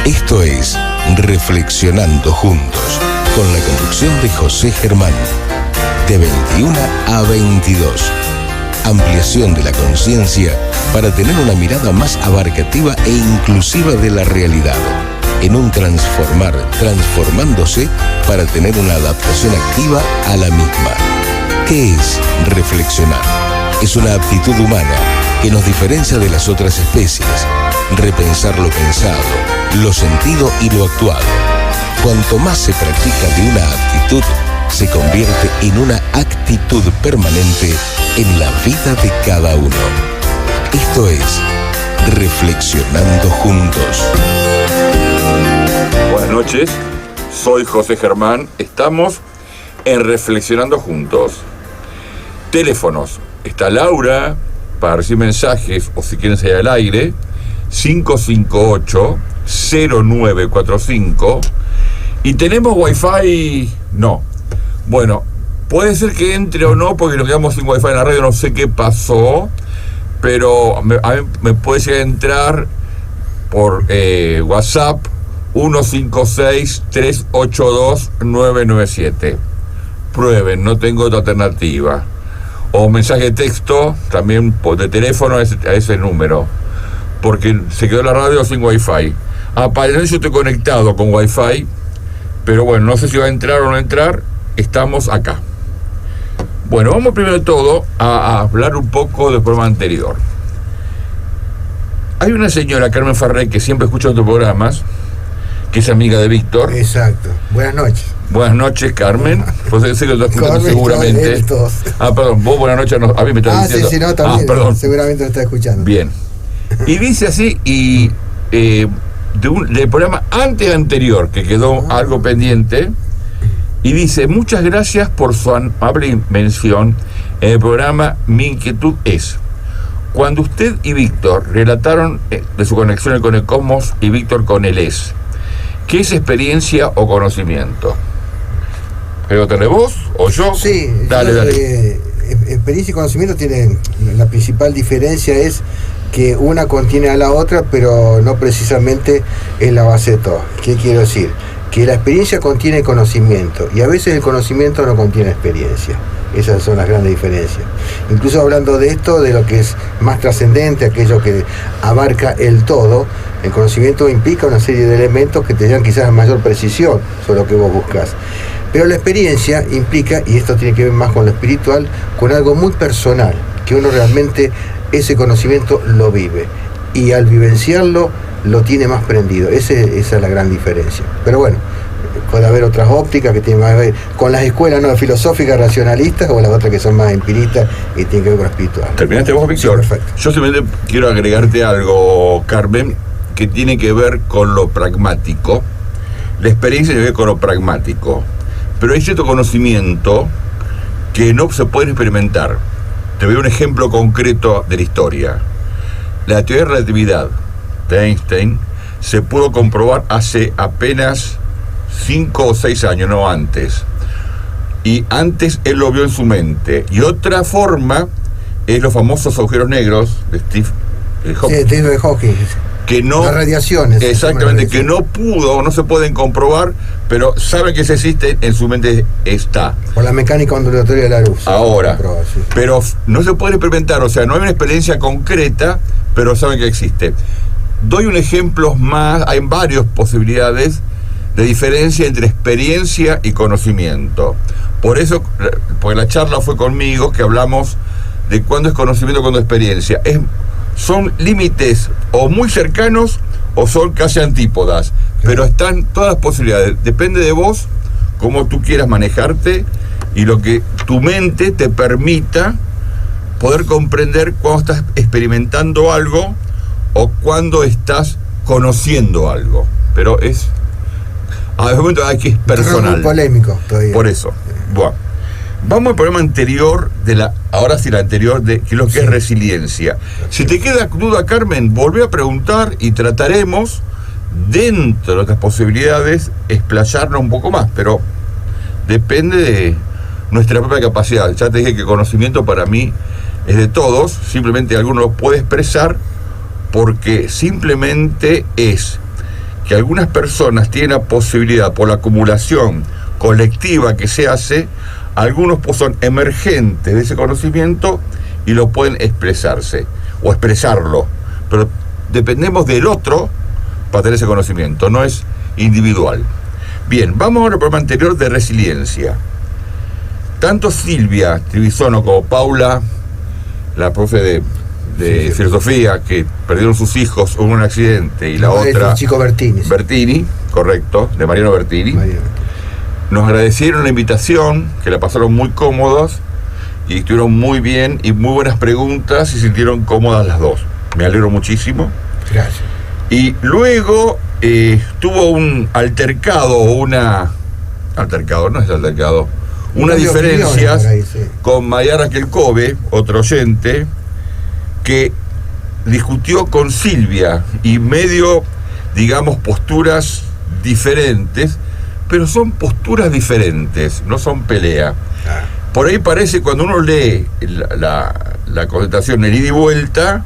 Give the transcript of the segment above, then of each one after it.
Esto es Reflexionando Juntos, con la conducción de José Germán, de 21 a 22. Ampliación de la conciencia para tener una mirada más abarcativa e inclusiva de la realidad, en un transformar, transformándose para tener una adaptación activa a la misma. ¿Qué es reflexionar? Es una aptitud humana que nos diferencia de las otras especies. Repensar lo pensado, lo sentido y lo actuado. Cuanto más se practica de una actitud, se convierte en una actitud permanente en la vida de cada uno. Esto es Reflexionando Juntos. Buenas noches, soy José Germán. Estamos en Reflexionando Juntos. Teléfonos. Está Laura para recibir mensajes o si quieren salir al aire. 558-0945. Y tenemos wifi. No. Bueno, puede ser que entre o no, porque nos quedamos sin wifi en la radio, no sé qué pasó, pero a mí me puede llegar a entrar por WhatsApp 156-382-997. Prueben, no tengo otra alternativa. O mensaje de texto, también de teléfono a ese número, porque se quedó la radio sin wifi. Aparentemente yo estoy conectado con wifi, pero bueno, no sé si va a entrar o no entrar. Estamos acá. Bueno, vamos primero de todo a hablar un poco del programa anterior. Hay una señora, Carmen Farré, que siempre escucha otros programas, que es amiga de Víctor. Exacto. Buenas noches. Buenas noches, Carmen. Pues sé que lo estás escuchando seguramente. Perdón, vos buenas noches, no, a mí me estás diciendo. Sí, no, también. Perdón. Seguramente lo está escuchando. Bien. Y dice así, y del programa anterior, que quedó algo pendiente, y dice: muchas gracias por su amable mención en el programa. Mi inquietud es, cuando usted y Víctor relataron de su conexión con el cosmos y Víctor con el es, ¿qué es experiencia o conocimiento? ¿Pero tenés vos o yo? Sí, dale. Experiencia y conocimiento tienen, la principal diferencia es que una contiene a la otra, pero no precisamente es la base de todo. ¿Qué quiero decir? Que la experiencia contiene conocimiento y a veces el conocimiento no contiene experiencia. Esas son las grandes diferencias. Incluso hablando de esto, de lo que es más trascendente, aquello que abarca el todo, el conocimiento implica una serie de elementos que te dan quizás mayor precisión sobre lo que vos buscas. Pero la experiencia implica, y esto tiene que ver más con lo espiritual, con algo muy personal, que uno realmente ese conocimiento lo vive. Y al vivenciarlo, lo tiene más prendido. Esa es la gran diferencia. Pero bueno, puede haber otras ópticas que tienen más que ver con las escuelas no filosóficas, racionalistas, o las otras que son más empiristas y tienen que ver con lo espiritual. ¿Terminaste vos, Víctor? Sí, perfecto. Yo simplemente quiero agregarte algo, Carmen, que tiene que ver con lo pragmático. La experiencia tiene que ver con lo pragmático. Pero hay cierto conocimiento que no se puede experimentar. Te doy un ejemplo concreto de la historia. La teoría de relatividad de Einstein se pudo comprobar hace apenas 5 o 6 años, no antes. Y antes él lo vio en su mente. Y otra forma es los famosos agujeros negros de Stephen Hawking. Sí, Stephen Hawking. Que no, las radiaciones. exactamente, que no se pueden comprobar, pero saben que se existe, en su mente está. Por la mecánica ondulatoria de la luz. Ahora, sí. pero no se puede experimentar, o sea, no hay una experiencia concreta, pero saben que existe. Doy un ejemplo más, hay varias posibilidades de diferencia entre experiencia y conocimiento. Por eso, porque la charla fue conmigo, que hablamos de cuándo es conocimiento y cuándo es experiencia. Son límites o muy cercanos o son casi antípodas, pero están todas las posibilidades. Depende de vos, cómo tú quieras manejarte y lo que tu mente te permita poder comprender cuando estás experimentando algo o cuando estás conociendo algo. Pero a veces hay que es personal. Es muy polémico todavía. Por eso. Bueno. Vamos al programa anterior, ahora sí la anterior, de que lo que es resiliencia. Si te queda duda, Carmen, volvé a preguntar y trataremos, dentro de nuestras posibilidades, explayarnos un poco más, pero depende de nuestra propia capacidad. Ya te dije que conocimiento para mí es de todos, simplemente alguno lo puede expresar porque simplemente es que algunas personas tienen la posibilidad, por la acumulación colectiva que se hace, algunos pues son emergentes de ese conocimiento y lo pueden expresarse o expresarlo, pero dependemos del otro para tener ese conocimiento, no es individual. Bien, vamos al programa anterior de resiliencia. Tanto Silvia Trivisono como Paula, la profe de filosofía, que perdieron sus hijos en un accidente, y la otra, el chico Bertini, correcto, de Mariano Bertini, nos agradecieron la invitación, que la pasaron muy cómodos y estuvieron muy bien y muy buenas preguntas y se sintieron cómodas las dos. Me alegro muchísimo. Gracias. Y luego tuvo un altercado, unas diferencias con María Raquel Cove, otro oyente, que discutió con Silvia y medio, digamos, posturas diferentes, pero son posturas diferentes, no son pelea. Por ahí parece, cuando uno lee la contestación en ida y vuelta,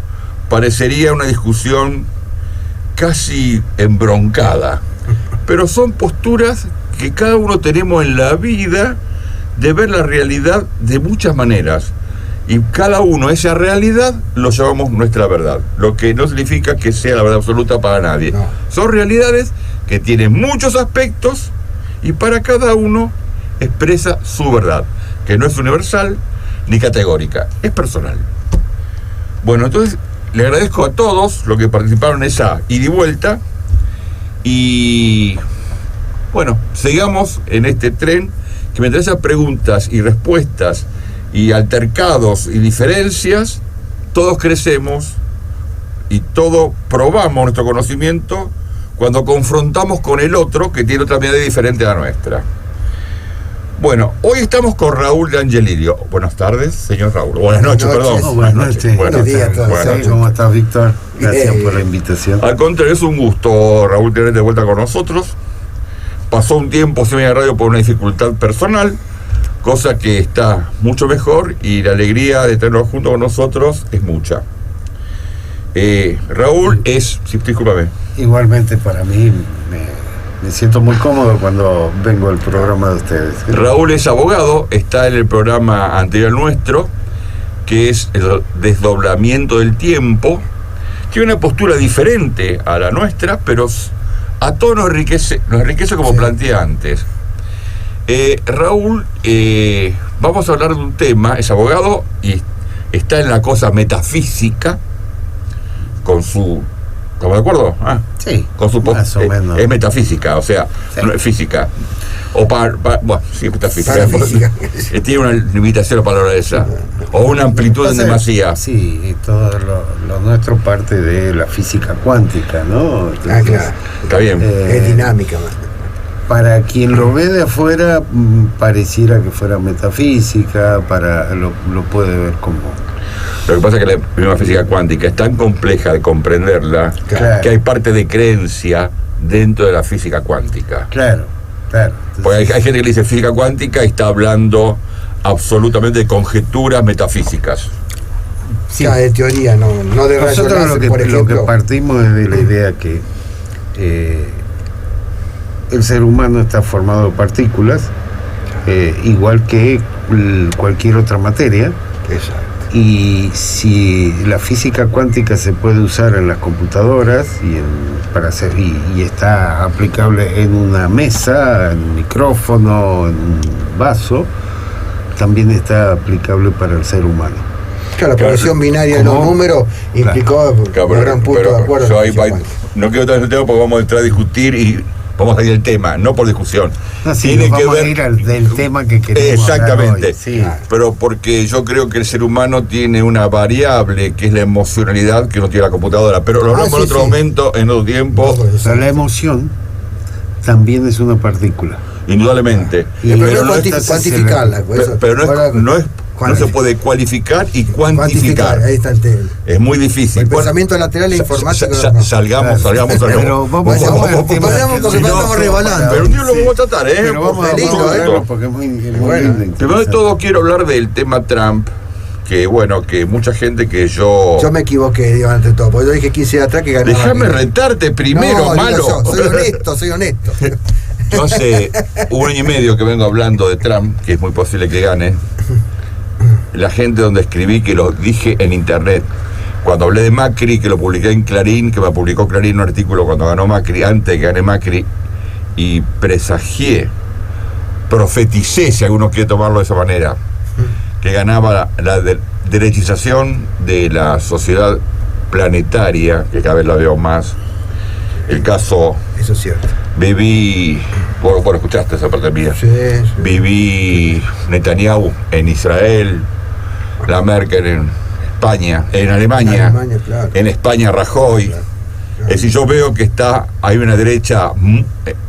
parecería una discusión casi embroncada, pero son posturas que cada uno tenemos en la vida de ver la realidad de muchas maneras, y cada uno esa realidad lo llamamos nuestra verdad, lo que no significa que sea la verdad absoluta para nadie. No. Son realidades que tienen muchos aspectos y para cada uno expresa su verdad, que no es universal ni categórica, es personal. Bueno, entonces le agradezco a todos los que participaron en esa ida y vuelta, y bueno, sigamos en este tren, que mientras esas preguntas y respuestas y altercados y diferencias, todos crecemos y todos probamos nuestro conocimiento cuando confrontamos con el otro que tiene otra mirada diferente a la nuestra. Bueno, hoy estamos con Raúl de Angelillo. Buenas tardes, señor Raúl. Buenas noches, perdón. Buenas noches. Buenos días a todos. Buenas noches. ¿Cómo estás, Víctor? Gracias por la invitación. Al contrario, es un gusto, Raúl, tenerte de vuelta con nosotros. Pasó un tiempo sin venir a radio por una dificultad personal, cosa que está mucho mejor, y la alegría de tenerlo junto con nosotros es mucha. Raúl discúlpame. Igualmente para mí, me siento muy cómodo cuando vengo al programa de ustedes. Raúl es abogado, está en el programa anterior nuestro, que es el desdoblamiento del tiempo. Tiene una postura diferente a la nuestra, pero a todos nos enriquece como planteé antes. Raúl, vamos a hablar de un tema, es abogado y está en la cosa metafísica, con su... ¿Estamos de acuerdo? Sí, con su más o menos. Es metafísica, o sea, sí. No es física. O bueno, sí, es metafísica. Metafísica. Tiene una limitación la palabra esa. O una amplitud en demasía. Sí, y todo lo nuestro parte de la física cuántica, ¿no? Entonces, claro. Está bien. Es dinámica más. Para quien lo ve de afuera, pareciera que fuera metafísica, lo puede ver como... Lo que pasa es que la misma física cuántica es tan compleja de comprenderla, Claro. que hay parte de creencia dentro de la física cuántica. Claro. Entonces, Porque hay gente que le dice física cuántica y está hablando absolutamente de conjeturas metafísicas. sí. De teoría, no de rayos Nosotros láser, por lo que ejemplo. partimos es de la idea que el ser humano está formado de partículas, igual que cualquier otra materia. Exacto. Y si la física cuántica se puede usar en las computadoras y está aplicable en una mesa, en un micrófono, en un vaso, también está aplicable para el ser humano. Claro, la progresión binaria de los ¿Cómo? números implicó un gran punto de acuerdo. Yo con ahí la física no quiero entrar en el tema porque vamos a entrar a discutir y vamos a ir del tema, no por discusión. No, sí, vamos a ir del tema que queremos exactamente, hablar hoy, sí. pero porque yo creo que el ser humano tiene una variable que es la emocionalidad que no tiene la computadora, pero lo hablamos en otro momento, en otro tiempo, Pero la emoción también es una partícula. indudablemente. Pero no está cuantificarla. Pero no se puede cualificar y cuantificar. Ahí está el tema. Es muy difícil. El pensamiento lateral e informático. Salgamos. Pero vamos porque estamos rebalando. Pero un día lo vamos a tratar, Pero vamos a lindo, hablarlo porque es muy bueno. lindo. Primero de todo quiero hablar del tema Trump, que bueno, que mucha gente que yo me equivoqué, digo, ante todo, porque yo dije 15 días atrás que ganaba. Déjame retarte primero, no, malo. Soy honesto. Yo hace 1 año y medio que vengo hablando de Trump, que es muy posible que gane. La gente donde escribí, que lo dije en internet, cuando hablé de Macri, que lo publiqué en Clarín, que me publicó Clarín un artículo cuando ganó Macri, antes de que gane Macri, y presagié, profeticé, si alguno quiere tomarlo de esa manera, que ganaba la derechización de la sociedad planetaria, que cada vez la veo más. El caso... Eso es cierto. Viví... Bueno, escuchaste esa parte mía. Sí. Viví Netanyahu en Israel, la Merkel en España, en Alemania, claro. En España Rajoy. Claro. Es decir, yo veo que hay una derecha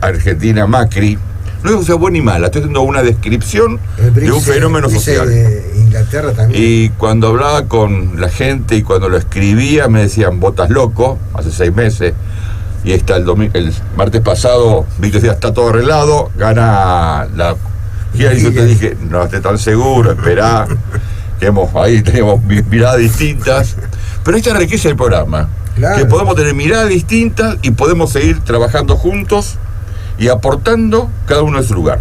argentina, Macri. No digo que sea buena ni mala, estoy haciendo una descripción de un fenómeno social. Inglaterra también. Y cuando hablaba con la gente y cuando lo escribía me decían, vos estás loco, hace 6 meses. Y ahí está el martes pasado, Víctor decía, está todo arreglado, gana la... Y ahí yo te dije, no estés tan seguro, esperá, que ahí tenemos miradas distintas. Pero esta es la riqueza del programa, claro, que podemos tener miradas distintas y podemos seguir trabajando juntos y aportando cada uno de su lugar.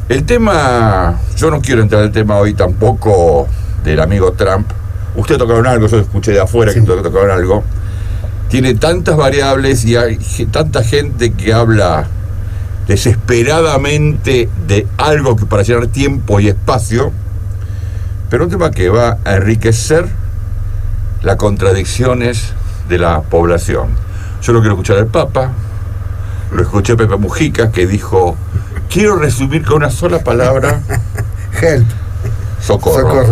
El tema, yo no quiero entrar en el tema hoy tampoco del amigo Trump. Ustedes tocaron algo, yo escuché de afuera sí, que tocaron algo. Tiene tantas variables y hay tanta gente que habla desesperadamente de algo que para llenar tiempo y espacio, pero un tema que va a enriquecer las contradicciones de la población. Yo lo quiero escuchar al Papa, lo escuché a Pepe Mujica, que dijo, quiero resumir con una sola palabra. Help. Socorro.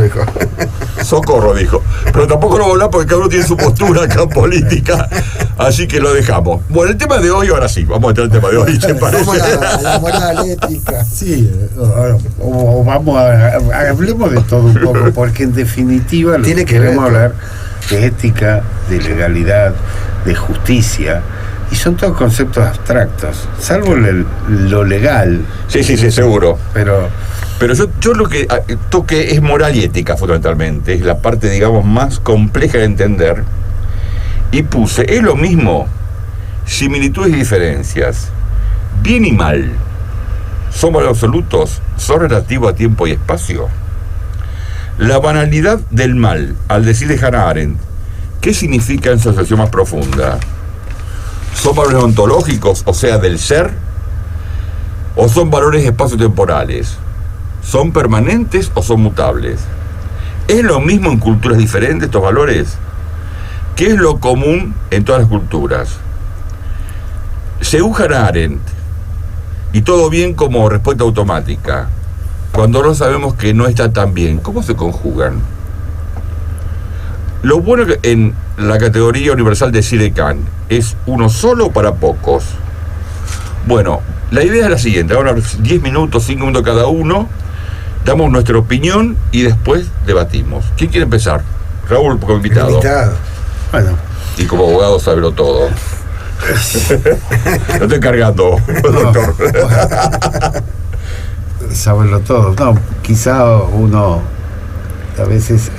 Socorro, dijo. Pero tampoco lo voy a hablar porque cada uno tiene su postura acá política, así que lo dejamos. Bueno, el tema de hoy, ahora sí, vamos a entrar al tema de hoy, ¿te parece? Vamos a la moral ética. Sí, o vamos hablemos de todo un poco, porque en definitiva lo que queremos hablar de ética, de legalidad, de justicia, y son todos conceptos abstractos, salvo lo legal. Sí, seguro. Pero yo lo que toque es moral y ética, fundamentalmente. Es la parte, digamos, más compleja de entender. Y puse, es lo mismo, similitudes y diferencias. Bien y mal. ¿Son valores absolutos? ¿Son relativos a tiempo y espacio? La banalidad del mal, al decir de Hannah Arendt, ¿qué significa en su acepción más profunda? ¿Son valores ontológicos, o sea, del ser? ¿O son valores espaciotemporales? ¿Son permanentes o son mutables? ¿Es lo mismo en culturas diferentes estos valores? ¿Qué es lo común en todas las culturas? Según Hannah Arendt, y todo bien como respuesta automática, cuando no sabemos que no está tan bien, ¿cómo se conjugan? Lo bueno que en la categoría universal de Cire Kant es uno solo para pocos. Bueno, la idea es la siguiente, ahora 10 minutos, 5 minutos cada uno, damos nuestra opinión y después debatimos. ¿Quién quiere empezar? Raúl, como invitado. Bueno. Y como abogado, sábelo todo. No estoy cargando, doctor. Sábelo todo. No, quizá uno, a veces,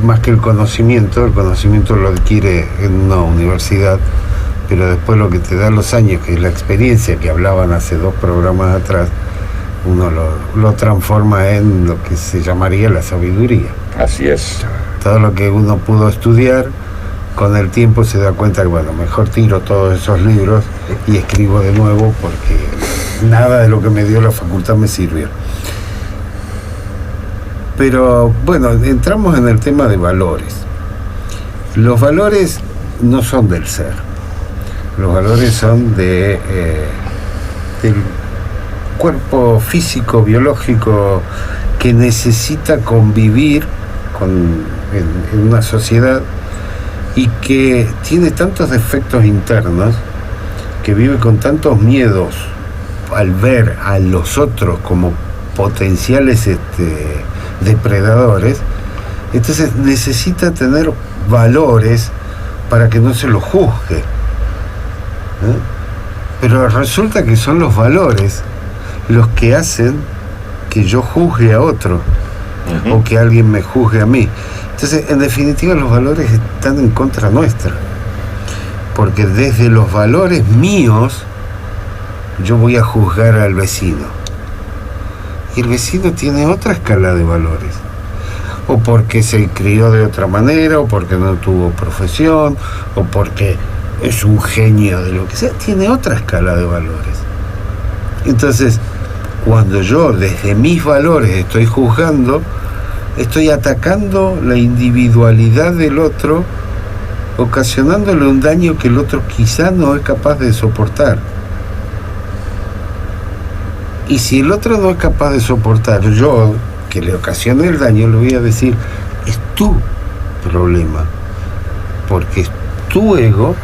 más que el conocimiento lo adquiere en una universidad, pero después lo que te da los años, que es la experiencia que hablaban hace 2 programas atrás, uno lo transforma en lo que se llamaría la sabiduría. Así es. Todo lo que uno pudo estudiar, con el tiempo se da cuenta que, bueno, mejor tiro todos esos libros y escribo de nuevo porque nada de lo que me dio la facultad me sirvió. Pero, bueno, entramos en el tema de valores. Los valores no son del ser. Los valores son del cuerpo físico, biológico, que necesita convivir en una sociedad y que tiene tantos defectos internos, que vive con tantos miedos al ver a los otros como potenciales depredadores. Entonces necesita tener valores para que no se lo juzgue, ¿eh? Pero resulta que son los valores los que hacen que yo juzgue a otro. o que alguien me juzgue a mí. Entonces, en definitiva, los valores están en contra nuestra, porque desde los valores míos yo voy a juzgar al vecino, y el vecino tiene otra escala de valores, o porque se crió de otra manera, o porque no tuvo profesión, o porque es un genio de lo que sea, tiene otra escala de valores. Entonces, cuando yo desde mis valores estoy juzgando, estoy atacando la individualidad del otro, ocasionándole un daño que el otro quizá no es capaz de soportar. Y si el otro no es capaz de soportar, yo, que le ocasione el daño, le voy a decir, es tu problema, porque es tu ego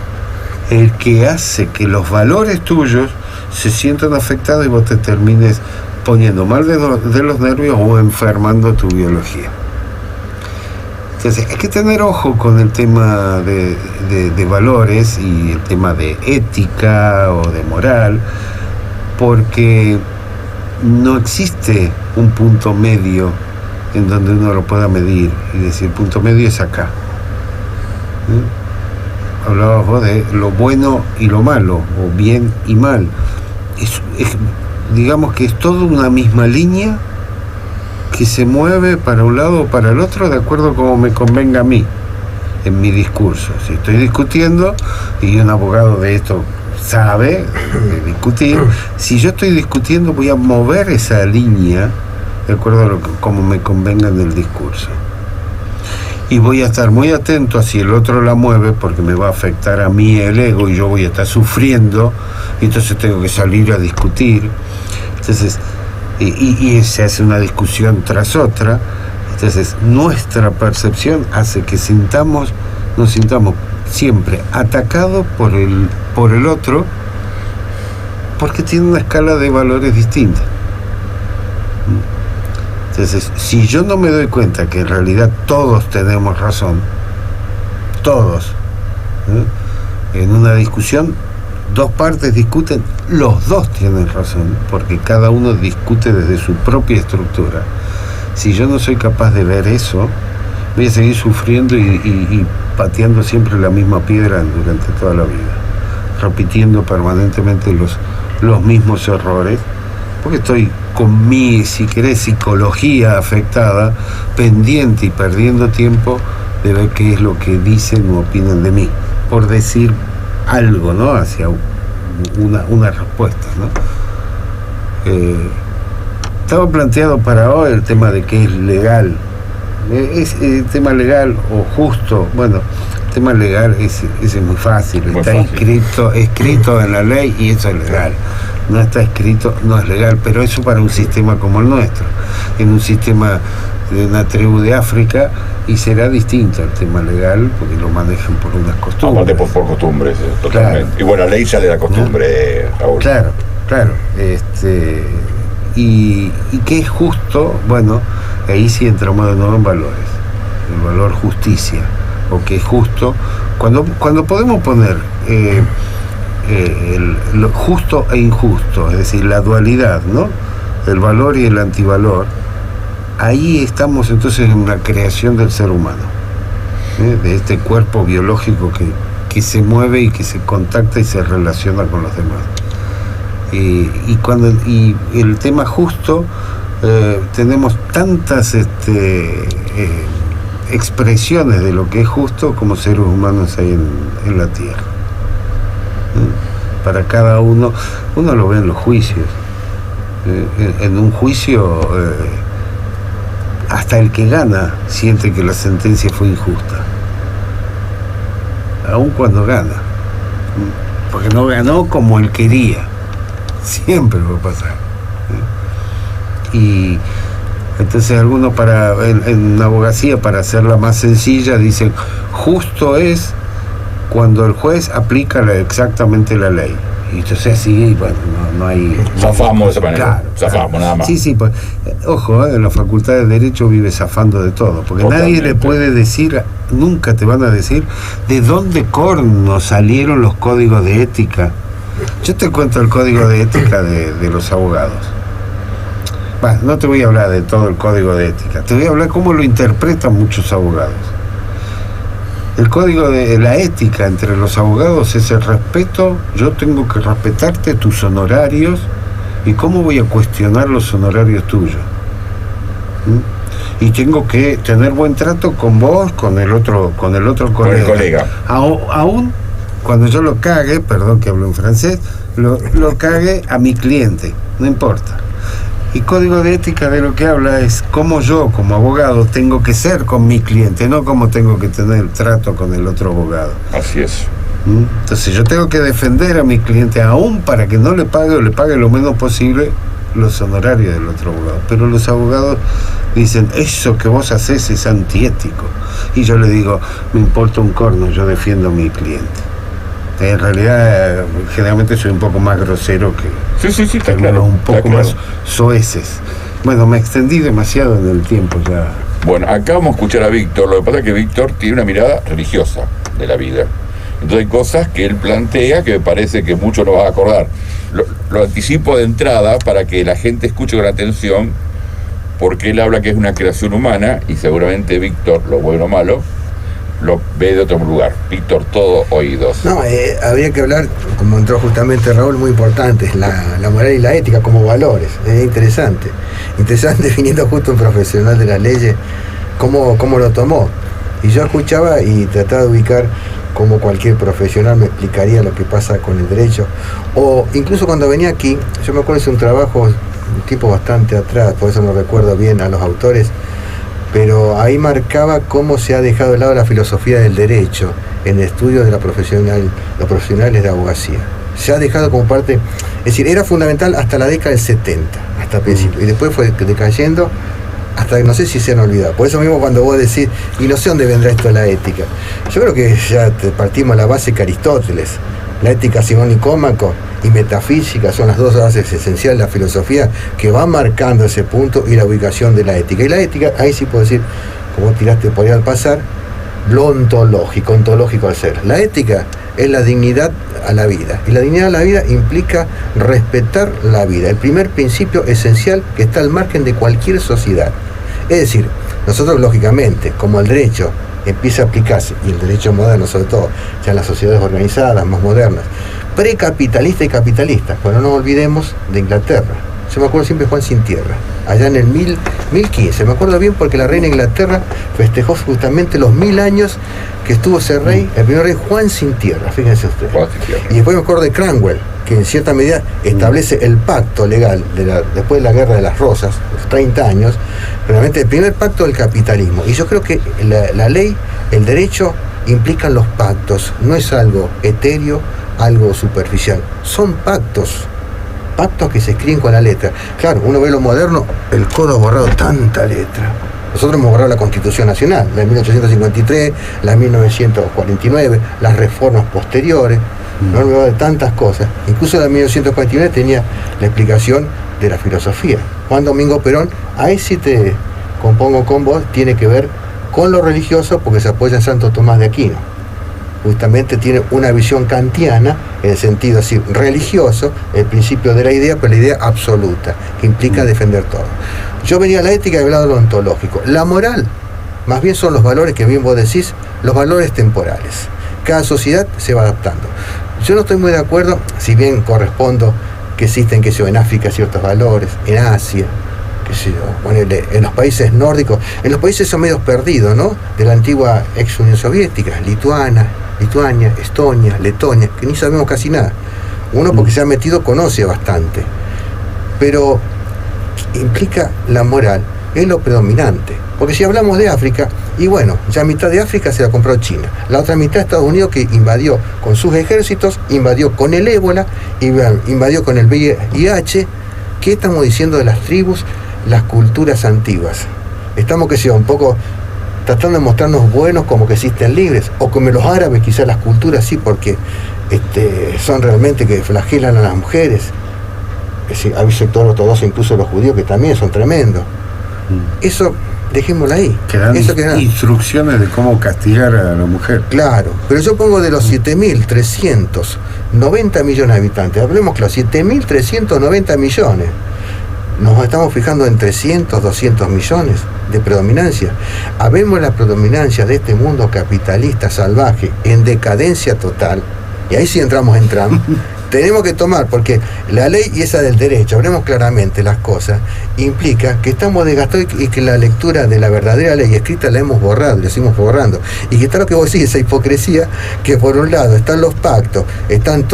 el que hace que los valores tuyos se sientan afectados y vos te termines poniendo mal de los nervios o enfermando tu biología. Entonces hay que tener ojo con el tema de valores y el tema de ética o de moral, porque no existe un punto medio en donde uno lo pueda medir y decir, el punto medio es acá. Hablabas vos de lo bueno y lo malo, o bien y mal. Digamos que es toda una misma línea que se mueve para un lado o para el otro de acuerdo a como me convenga a mí en mi discurso. Si estoy discutiendo, y un abogado de esto sabe de discutir, si yo estoy discutiendo voy a mover esa línea de acuerdo a como me convenga en el discurso. Y voy a estar muy atento a si el otro la mueve, porque me va a afectar a mí el ego y yo voy a estar sufriendo, y entonces tengo que salir a discutir. Entonces, y se hace una discusión tras otra. Entonces, nuestra percepción hace que nos sintamos siempre atacados por el otro, porque tiene una escala de valores distinta. Entonces, si yo no me doy cuenta que en realidad todos tenemos razón, todos, en una discusión, dos partes discuten, los dos tienen razón, porque cada uno discute desde su propia estructura. Si yo no soy capaz de ver eso, voy a seguir sufriendo y pateando siempre la misma piedra durante toda la vida, repitiendo permanentemente los mismos errores, porque estoy con mi, si querés, psicología afectada, pendiente y perdiendo tiempo de ver qué es lo que dicen o opinan de mí, por decir algo, ¿no? Hacia una respuesta, ¿no? Estaba planteado para hoy el tema de qué es legal. Es el tema legal o justo. Bueno, el tema legal es muy fácil. Muy está fácil. escrito en la ley y eso es legal. No está escrito, no es legal, pero eso para un sistema como el nuestro. En un sistema de una tribu de África, y será distinto el tema legal, porque lo manejan por unas costumbres. Aparte por costumbres, totalmente. Claro. Y bueno, la ley sale de la costumbre, Raúl. Claro. Y qué es justo, bueno, ahí sí entramos de nuevo en valores. El valor justicia, o que es justo. Cuando podemos poner lo justo e injusto, es decir, la dualidad, ¿no? El valor y el antivalor, ahí estamos entonces en la creación del ser humano, de este cuerpo biológico que se mueve y que se contacta y se relaciona con los demás. Y el tema justo, tenemos tantas expresiones de lo que es justo como seres humanos hay en la Tierra. Para cada uno lo ve en los juicios. En un juicio, hasta el que gana siente que la sentencia fue injusta, aun cuando gana, porque no ganó como él quería. Siempre va a pasar. Y entonces algunos en abogacía, para hacerla más sencilla, dicen justo es cuando el juez aplica exactamente la ley. Y entonces así, bueno, no hay... Zafamos de esa manera. Claro, Zafamos, nada más. Sí, pues, ojo, en la Facultad de Derecho vive zafando de todo, porque Totalmente. Nadie le puede decir, nunca te van a decir, de dónde corno salieron los códigos de ética. Yo te cuento el código de ética de los abogados. no te voy a hablar de todo el código de ética, te voy a hablar cómo lo interpretan muchos abogados. El código de la ética entre los abogados es el respeto. Yo tengo que respetarte tus honorarios, y cómo voy a cuestionar los honorarios tuyos. Y tengo que tener buen trato con vos, con el otro colega. Con el colega. Aún cuando yo lo cague, perdón que hablo en francés, lo cague a mi cliente, no importa. Y código de ética de lo que habla es cómo yo, como abogado, tengo que ser con mi cliente, no cómo tengo que tener el trato con el otro abogado. Así es. Entonces yo tengo que defender a mi cliente, aún para que no le pague o le pague lo menos posible los honorarios del otro abogado. Pero los abogados dicen, eso que vos haces es antiético. Y yo le digo, me importa un corno, yo defiendo a mi cliente. En realidad, generalmente soy un poco más grosero que... Sí, está claro. Un poco más soeces. Bueno, me extendí demasiado en el tiempo ya. Bueno, acá vamos a escuchar a Víctor. Lo que pasa es que Víctor tiene una mirada religiosa de la vida. Entonces hay cosas que él plantea que me parece que mucho no vas a acordar. Lo anticipo de entrada para que la gente escuche con atención, porque él habla que es una creación humana y seguramente Víctor, lo bueno o malo, lo ve de otro lugar. Víctor, todo oídos. No, habría que hablar, como entró justamente Raúl, muy importante, la moral y la ética como valores. Es interesante viniendo justo un profesional de las leyes, cómo lo tomó. Y yo escuchaba y trataba de ubicar cómo cualquier profesional me explicaría lo que pasa con el derecho. O incluso cuando venía aquí, yo me acuerdo, es un trabajo, un tiempo bastante atrás, por eso no recuerdo bien a los autores, pero ahí marcaba cómo se ha dejado de lado la filosofía del derecho en el estudio de los profesionales de abogacía. Se ha dejado como parte, es decir, era fundamental hasta la década del 70, hasta principio, y después fue decayendo hasta que no sé si se han olvidado. Por eso mismo cuando vos decís, y no sé dónde vendrá esto de la ética, yo creo que ya partimos a la base que Aristóteles, la ética, Simón Nicómaco y metafísica son las dos bases esenciales de la filosofía que van marcando ese punto y la ubicación de la ética. Y la ética, ahí sí puedo decir, como tiraste por ahí al pasar, lo ontológico al ser. La ética es la dignidad a la vida, y la dignidad a la vida implica respetar la vida, el primer principio esencial que está al margen de cualquier sociedad. Es decir, nosotros lógicamente, como el derecho empieza a aplicarse, y el derecho moderno sobre todo, ya en las sociedades organizadas, más modernas, precapitalistas y capitalistas, pero no olvidemos de Inglaterra. Yo me acuerdo siempre de Juan Sin Tierra, allá en el 1015, me acuerdo bien porque la reina de Inglaterra festejó justamente los 1000 años que estuvo ese rey, el primer rey Juan Sin Tierra, fíjense ustedes. Y después me acuerdo de Cromwell, que en cierta medida establece el pacto legal después de la Guerra de las Rosas, los 30 años, realmente el primer pacto del capitalismo. Y yo creo que la ley, el derecho, implican los pactos, no es algo etéreo, algo superficial, son pactos que se escriben con la letra. Claro, uno ve lo moderno, el código ha borrado tanta letra. Nosotros hemos borrado la Constitución Nacional, la de 1853, la de 1949, las reformas posteriores, no hemos de tantas cosas. Incluso la de 1949 tenía la explicación de la filosofía. Juan Domingo Perón, ahí sí te compongo con vos, tiene que ver con lo religioso porque se apoya en Santo Tomás de Aquino. Justamente tiene una visión kantiana, en el sentido así religioso, el principio de la idea, pero la idea absoluta, que implica defender todo. Yo venía a la ética y hablaba de lo ontológico. La moral, más bien son los valores que bien vos decís, los valores temporales. Cada sociedad se va adaptando. Yo no estoy muy de acuerdo, si bien correspondo que existen, que en África ciertos valores, en Asia, bueno, en los países nórdicos, en los países son medios perdidos, ¿no? De la antigua ex Unión Soviética, Lituania, Estonia, Letonia, que ni sabemos casi nada. Uno porque se ha metido conoce bastante, pero implica la moral, es lo predominante. Porque si hablamos de África, y bueno, ya mitad de África se la compró China, la otra mitad Estados Unidos, que invadió con sus ejércitos, invadió con el ébola, invadió con el VIH. ¿Qué estamos diciendo de las tribus, las culturas antiguas? Estamos, un poco tratando de mostrarnos buenos como que existen libres, o como los árabes, quizás las culturas sí, porque son realmente que flagelan a las mujeres. Hay sector ortodoxo, incluso los judíos, que también son tremendos. Eso, dejémoslo ahí. Quedan instrucciones de cómo castigar a la mujer. Claro, pero yo pongo de los 7.390 millones de habitantes, hablemos claro, 7.390 millones. nos estamos fijando en 300, 200 millones de predominancia. Habemos la predominancia de este mundo capitalista salvaje en decadencia total, y ahí sí entramos en Trump. Tenemos que tomar, porque la ley y esa del derecho, hablemos claramente las cosas, implica que estamos desgastados y que la lectura de la verdadera ley escrita la hemos borrado, la seguimos borrando. Y que está lo que vos decís, esa hipocresía, que por un lado están los pactos, están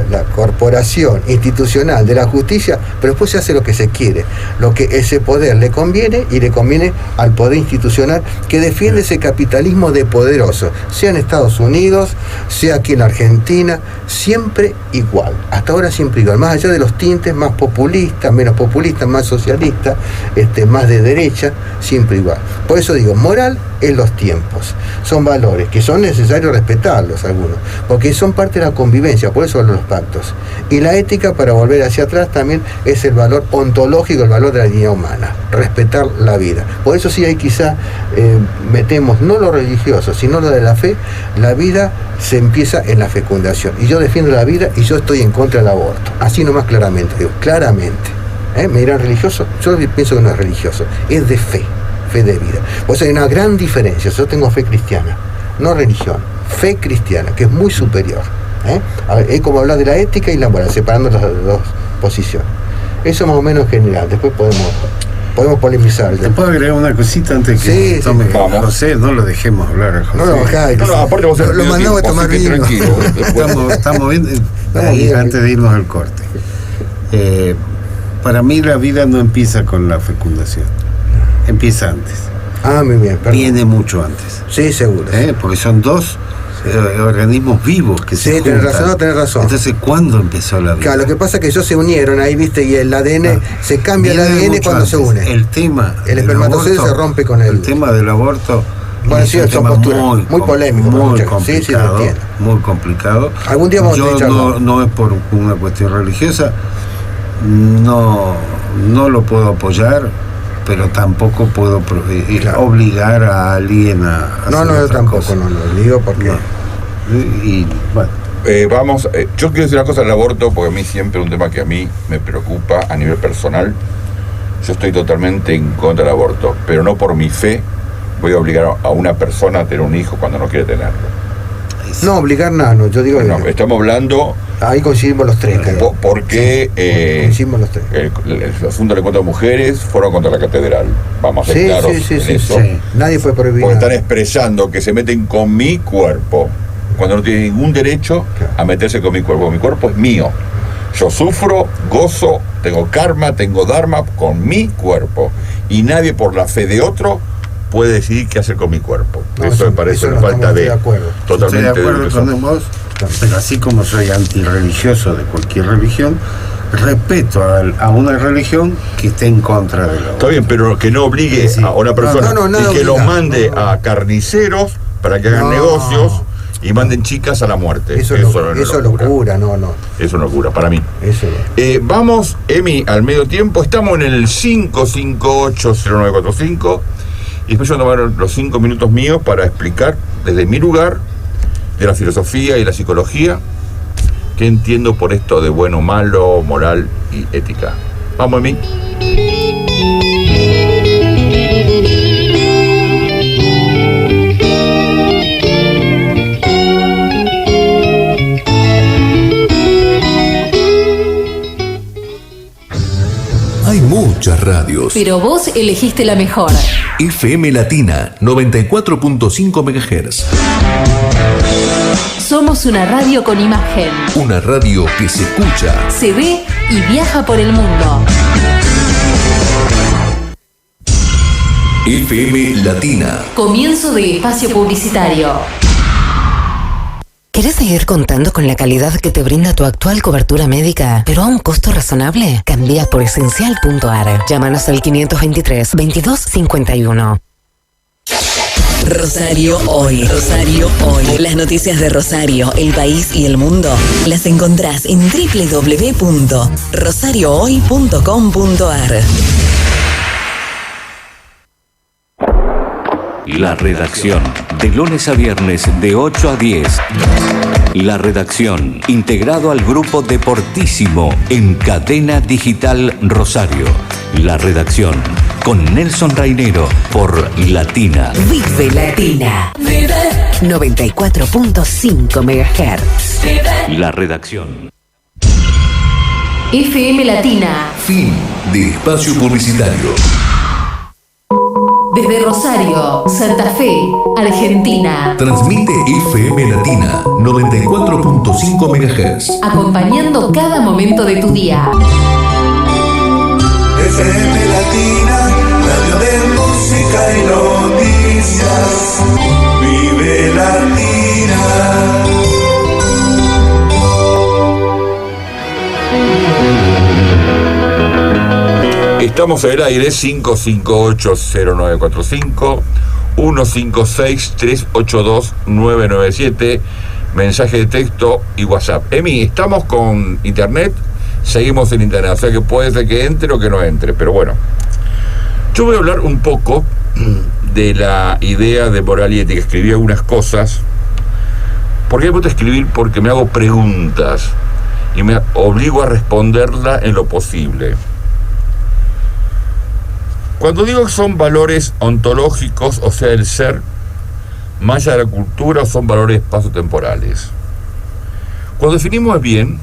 la corporación institucional de la justicia, pero después se hace lo que se quiere, lo que ese poder le conviene, y le conviene al poder institucional que defiende ese capitalismo de poderosos, sea en Estados Unidos, sea aquí en Argentina, siempre igual. Hasta ahora siempre igual, más allá de los tintes más populistas, menos populistas, más socialistas, más de derecha, siempre igual. Por eso digo, moral en los tiempos. Son valores que son necesarios respetarlos algunos, porque son parte de la convivencia, por eso hablo de los pactos. Y la ética, para volver hacia atrás, también es el valor ontológico, el valor de la dignidad humana, respetar la vida. Por eso sí, ahí quizá metemos no lo religioso, sino lo de la fe. La vida se empieza en la fecundación, y yo defiendo la vida y yo estoy en contra del aborto, así nomás claramente, digo, claramente. ¿Me dirán religioso? Yo pienso que no es religioso, es de fe de vida. Pues hay una gran diferencia. Yo tengo fe cristiana, no religión, fe cristiana, que es muy superior. A ver, es como hablar de la ética y la moral, separando las dos posiciones. Eso más o menos en general. Después podemos polemizar. ¿Te puedo agregar una cosita antes que tome José? No lo dejemos hablar a José. No, aparte vos lo mandamos a tomar vino. Tranquilo. Estamos bien, antes de irnos al corte. Para mí la vida no empieza con la fecundación, empieza antes. Muy bien, perdón. Viene mucho antes. Sí, seguro. Porque son dos organismos vivos que se juntan. Tenés razón. Entonces, ¿cuándo empezó la vida? Claro, lo que pasa es que ellos se unieron ahí, viste, y el ADN se cambia el ADN cuando antes se une. El tema el espermatozoide se rompe con el tema del aborto. Bueno, sí, son posturas muy polémicas, muy complicado, sí, muy complicado. Algún día vamos a yo no es por una cuestión religiosa, no lo puedo apoyar, pero tampoco puedo obligar a alguien a hacer yo tampoco cosa. No lo digo porque y bueno, yo quiero decir una cosa del aborto, porque a mí siempre es un tema que a mí me preocupa a nivel personal. Yo estoy totalmente en contra del aborto, pero no por mi fe voy a obligar a una persona a tener un hijo cuando no quiere tenerlo. No, obligar nada, no, yo digo... No, estamos hablando... Ahí coincidimos los tres, creo. Porque coincidimos los tres. El asunto de contra mujeres fueron contra la catedral. Vamos a ser claros en eso. Sí. Nadie fue prohibido. Porque están expresando que se meten con mi cuerpo, cuando no tienen ningún derecho a meterse con mi cuerpo. Mi cuerpo es mío. Yo sufro, gozo, tengo karma, tengo dharma con mi cuerpo. Y nadie por la fe de otro puede decidir qué hacer con mi cuerpo. Eso me parece una falta de totalmente estoy de acuerdo con vos, pero así como soy antirreligioso de cualquier religión, respeto a una religión que esté en contra de la otra. Está bien, pero que no obligue a una persona y que los mande a carniceros para que hagan negocios y manden chicas a la muerte. Eso es locura, no. Eso es locura, para mí. Eso vamos, Emi, al medio tiempo. Estamos en el 5580945. Y después yo voy a tomar los 5 minutos míos para explicar desde mi lugar, de la filosofía y la psicología, qué entiendo por esto de bueno, malo, moral y ética. Vamos, Emi. Hay muchas radios. Pero vos elegiste la mejor. FM Latina 94.5 MHz. Somos una radio con imagen. Una radio que se escucha, se ve y viaja por el mundo. FM Latina. Comienzo de espacio publicitario. ¿Querés seguir contando con la calidad que te brinda tu actual cobertura médica, pero a un costo razonable? Cambia por Esencial.ar. Llámanos al 523-2251. Rosario Hoy. Rosario Hoy. Las noticias de Rosario, el país y el mundo las encontrás en www.rosariohoy.com.ar. La redacción, de lunes a viernes de 8 a 10. La redacción, integrado al grupo Deportísimo en Cadena Digital Rosario. La redacción, con Nelson Rainero por Latina. Vive Latina. 94.5 MHz. La redacción. FM Latina. Fin de espacio publicitario. Desde Rosario, Santa Fe, Argentina. Transmite FM Latina 94.5 MHz. Acompañando cada momento de tu día. FM Latina, radio de música y noticias. Vive Latina. Estamos en el aire 558-0945 156-382-997, mensaje de texto y WhatsApp. Emi, estamos con internet, seguimos en internet, o sea que puede ser que entre o que no entre, pero bueno. Yo voy a hablar un poco de la idea de moral y ética. Escribí algunas cosas. ¿Por qué me gusta escribir? Porque me hago preguntas y me obligo a responderla en lo posible. Cuando digo que son valores ontológicos, o sea, el ser, más allá de la cultura, son valores espaciotemporales. Cuando definimos bien,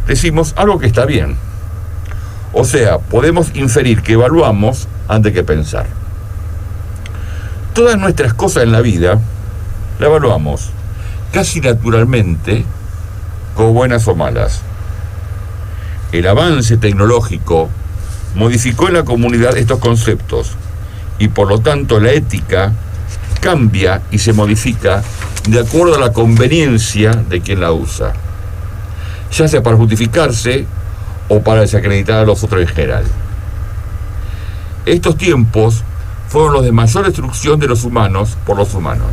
decimos algo que está bien. O sea, podemos inferir que evaluamos antes que pensar. Todas nuestras cosas en la vida la evaluamos casi naturalmente como buenas o malas. El avance tecnológico modificó en la comunidad estos conceptos y por lo tanto la ética cambia y se modifica de acuerdo a la conveniencia de quien la usa, ya sea para justificarse o para desacreditar a los otros en general. Estos tiempos fueron los de mayor destrucción de los humanos por los humanos,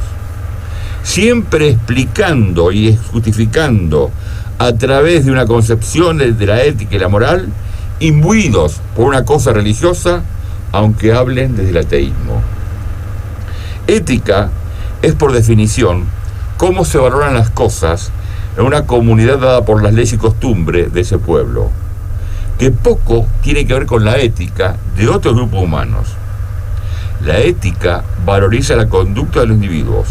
siempre explicando y justificando a través de una concepción de la ética y la moral, imbuidos por una cosa religiosa, aunque hablen desde el ateísmo. Ética es, por definición, cómo se valoran las cosas en una comunidad dada por las leyes y costumbres de ese pueblo, que poco tiene que ver con la ética de otros grupos humanos. La ética valoriza la conducta de los individuos.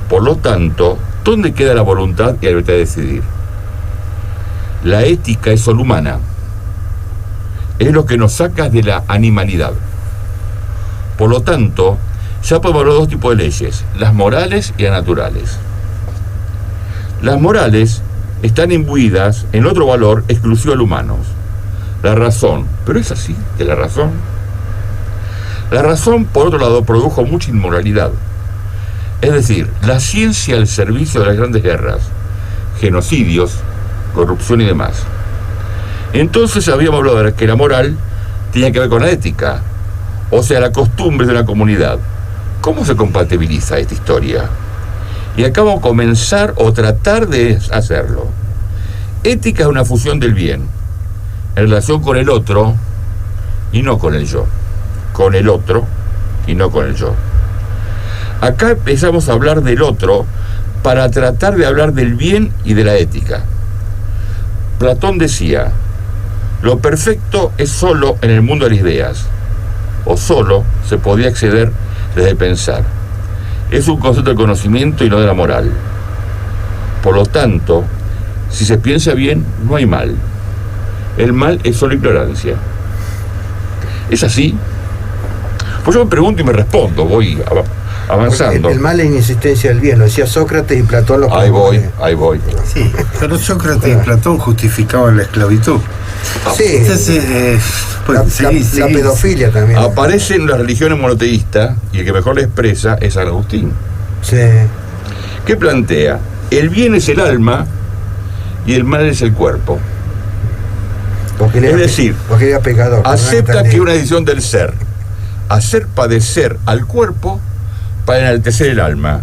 Por lo tanto, ¿dónde queda la voluntad y la libertad de decidir? La ética es solo humana. Es lo que nos saca de la animalidad. Por lo tanto, ya podemos hablar de dos tipos de leyes, las morales y las naturales. Las morales están imbuidas en otro valor exclusivo al humano, la razón. ¿Pero es así, de la razón? La razón, por otro lado, produjo mucha inmoralidad. Es decir, la ciencia al servicio de las grandes guerras, genocidios, corrupción y demás. Entonces habíamos hablado de que la moral tenía que ver con la ética, o sea, la costumbre de una comunidad. ¿Cómo se compatibiliza esta historia? Y acá vamos a comenzar o tratar de hacerlo. Ética es una fusión del bien, en relación con el otro y no con el yo. Con el otro y no con el yo. Acá empezamos a hablar del otro para tratar de hablar del bien y de la ética. Platón decía: lo perfecto es solo en el mundo de las ideas, o solo se podía acceder desde pensar. Es un concepto de conocimiento y no de la moral. Por lo tanto, si se piensa bien, no hay mal. El mal es solo ignorancia. ¿Es así? Pues yo me pregunto y me respondo, voy avanzando. El mal es inexistencia del bien, lo decía Sócrates y Platón lo Ahí voy. Sí, pero Sócrates y Platón justificaban la esclavitud. Sí, Entonces, la pedofilia también. Aparecen las religiones monoteístas y el que mejor la expresa es San Agustín. Sí. ¿Qué plantea? El bien es el alma y el mal es el cuerpo. Es decir, porque era pecador, acepta que es una decisión del ser hacer padecer al cuerpo para enaltecer el alma.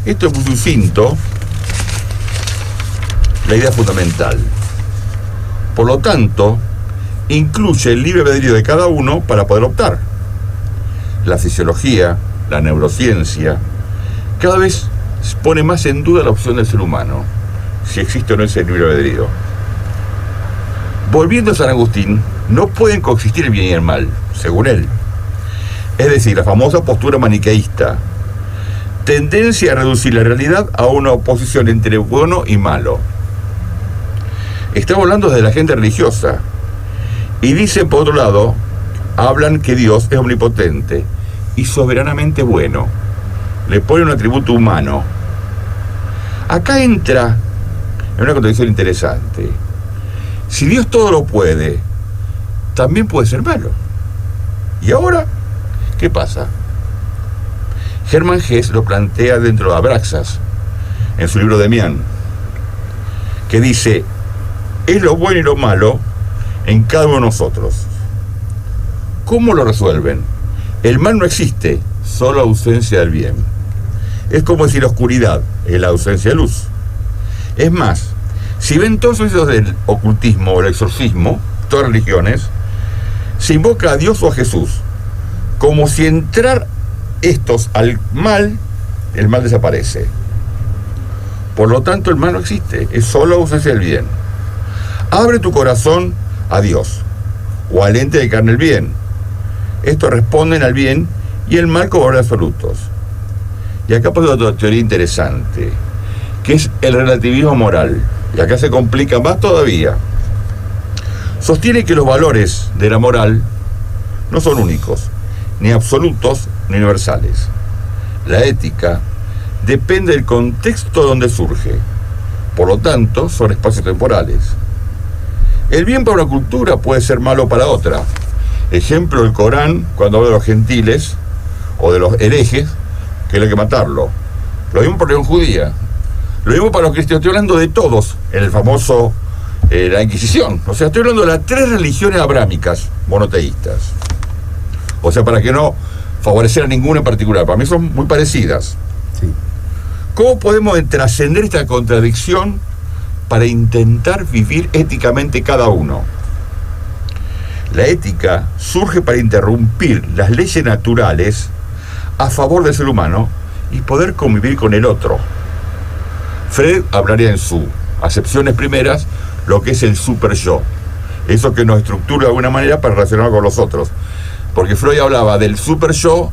Esto es muy sucinto la idea fundamental. Por lo tanto, incluye el libre albedrío de cada uno para poder optar. La fisiología, la neurociencia, cada vez pone más en duda la opción del ser humano, si existe o no ese libre albedrío. Volviendo a San Agustín, no pueden coexistir el bien y el mal, según él. Es decir, la famosa postura maniqueísta, tendencia a reducir la realidad a una oposición entre bueno y malo. Estamos hablando de la gente religiosa, y dicen, por otro lado, hablan que Dios es omnipotente y soberanamente bueno. Le ponen un atributo humano. Acá entra en una contradicción interesante. Si Dios todo lo puede, también puede ser malo. ¿Y ahora qué pasa? Hermann Hesse lo plantea dentro de Abraxas, en su libro Demián, que dice, es lo bueno y lo malo en cada uno de nosotros. ¿Cómo lo resuelven? El mal no existe, solo ausencia del bien. Es como decir la oscuridad es la ausencia de luz. Es más, si ven todos esos del ocultismo o el exorcismo, todas las religiones, se invoca a Dios o a Jesús, como si entrar estos al mal, el mal desaparece. Por lo tanto, el mal no existe, es solo ausencia del bien. Abre tu corazón a Dios, o al ente de carne el bien. Estos responden al bien y el mal como valores absolutos. Y acá pasa otra teoría interesante, que es el relativismo moral. Y acá se complica más todavía. Sostiene que los valores de la moral no son únicos, ni absolutos, ni universales. La ética depende del contexto donde surge. Por lo tanto, son espacios temporales. El bien para una cultura puede ser malo para otra. Ejemplo, el Corán, cuando habla de los gentiles o de los herejes, que hay que matarlo. Lo mismo para la religión judía. Lo mismo para los cristianos. Estoy hablando de todos, en el famoso, la Inquisición. O sea, estoy hablando de las 3 religiones abrámicas monoteístas. O sea, para que no favorecer a ninguna en particular. Para mí son muy parecidas. Sí. ¿Cómo podemos trascender esta contradicción para intentar vivir éticamente cada uno? La ética surge para interrumpir las leyes naturales a favor del ser humano y poder convivir con el otro. Freud hablaría en sus acepciones primeras lo que es el super yo, eso que nos estructura de alguna manera para relacionarnos con los otros, porque Freud hablaba del super yo,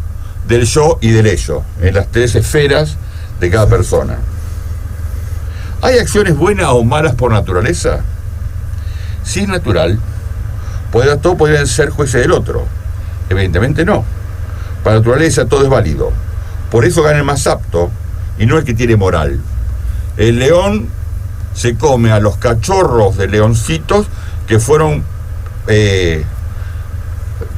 del yo y del ello, en las 3 esferas de cada persona. ¿Hay acciones buenas o malas por naturaleza? Si es natural, todos podrían ser jueces del otro. Evidentemente no. Para la naturaleza todo es válido. Por eso gana el más apto y no el que tiene moral. El león se come a los cachorros de leoncitos que fueron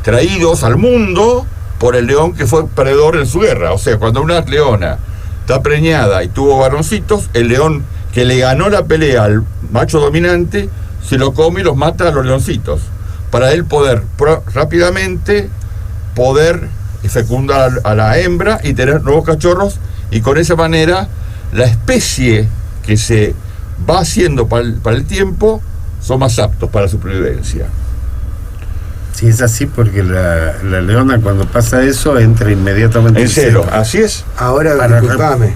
traídos al mundo por el león que fue perdedor en su guerra. O sea, cuando una leona está preñada y tuvo varoncitos, el león que le ganó la pelea al macho dominante se lo come y los mata a los leoncitos, para él poder rápidamente fecundar a la hembra y tener nuevos cachorros, y con esa manera la especie que se va haciendo para el tiempo son más aptos para la supervivencia. Sí, es así, porque la leona cuando pasa eso entra inmediatamente en celo. Así es. Ahora, disculpame,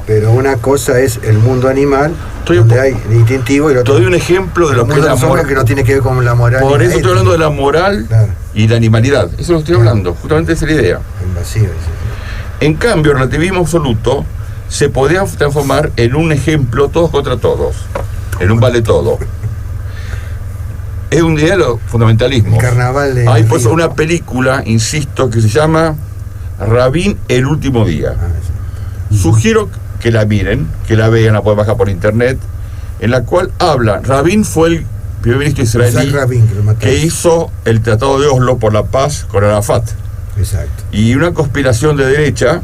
pero una cosa es el mundo animal, donde hay el instintivo, y lo otro. Te doy un ejemplo de lo que es la moral, que no tiene que ver con la moral. Por eso estoy hablando de la moral, claro, y la animalidad. Eso lo estoy hablando, justamente esa es la idea. Invasivo, sí. En cambio, el relativismo absoluto se podría transformar en un ejemplo todos contra todos, en un vale todo. Es un diálogo fundamentalismo. El carnaval de... Hay pues una película, insisto, que se llama Rabin, el último día. Sugiero que la miren, que la vean, la pueden bajar por internet, en la cual habla. Rabin fue el primer ministro israelí que hizo el Tratado de Oslo por la paz con Arafat. Exacto. Y una conspiración de derecha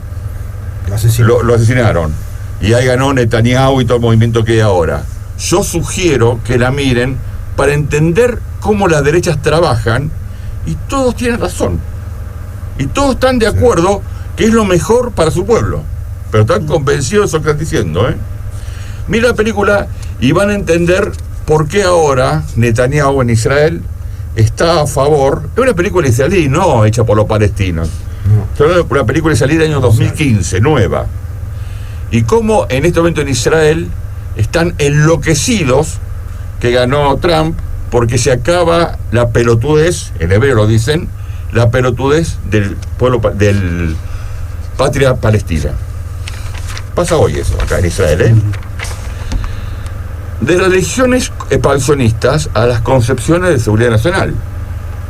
lo asesinaron. Y ahí ganó Netanyahu y todo el movimiento que hay ahora. Yo sugiero que la miren para entender cómo las derechas trabajan, y todos tienen razón. Y todos están de acuerdo que es lo mejor para su pueblo. Pero están convencidos de eso que están diciendo, ¿eh? Mira la película y van a entender por qué ahora Netanyahu en Israel está a favor. Es una película israelí, no hecha por los palestinos. Una película de salida del año 2015, nueva. Y cómo en este momento en Israel están enloquecidos que ganó Trump porque se acaba la pelotudez, en hebreo lo dicen, la pelotudez del pueblo, del patria palestina. Pasa hoy eso acá en Israel, ¿eh? De las religiones expansionistas a las concepciones de seguridad nacional.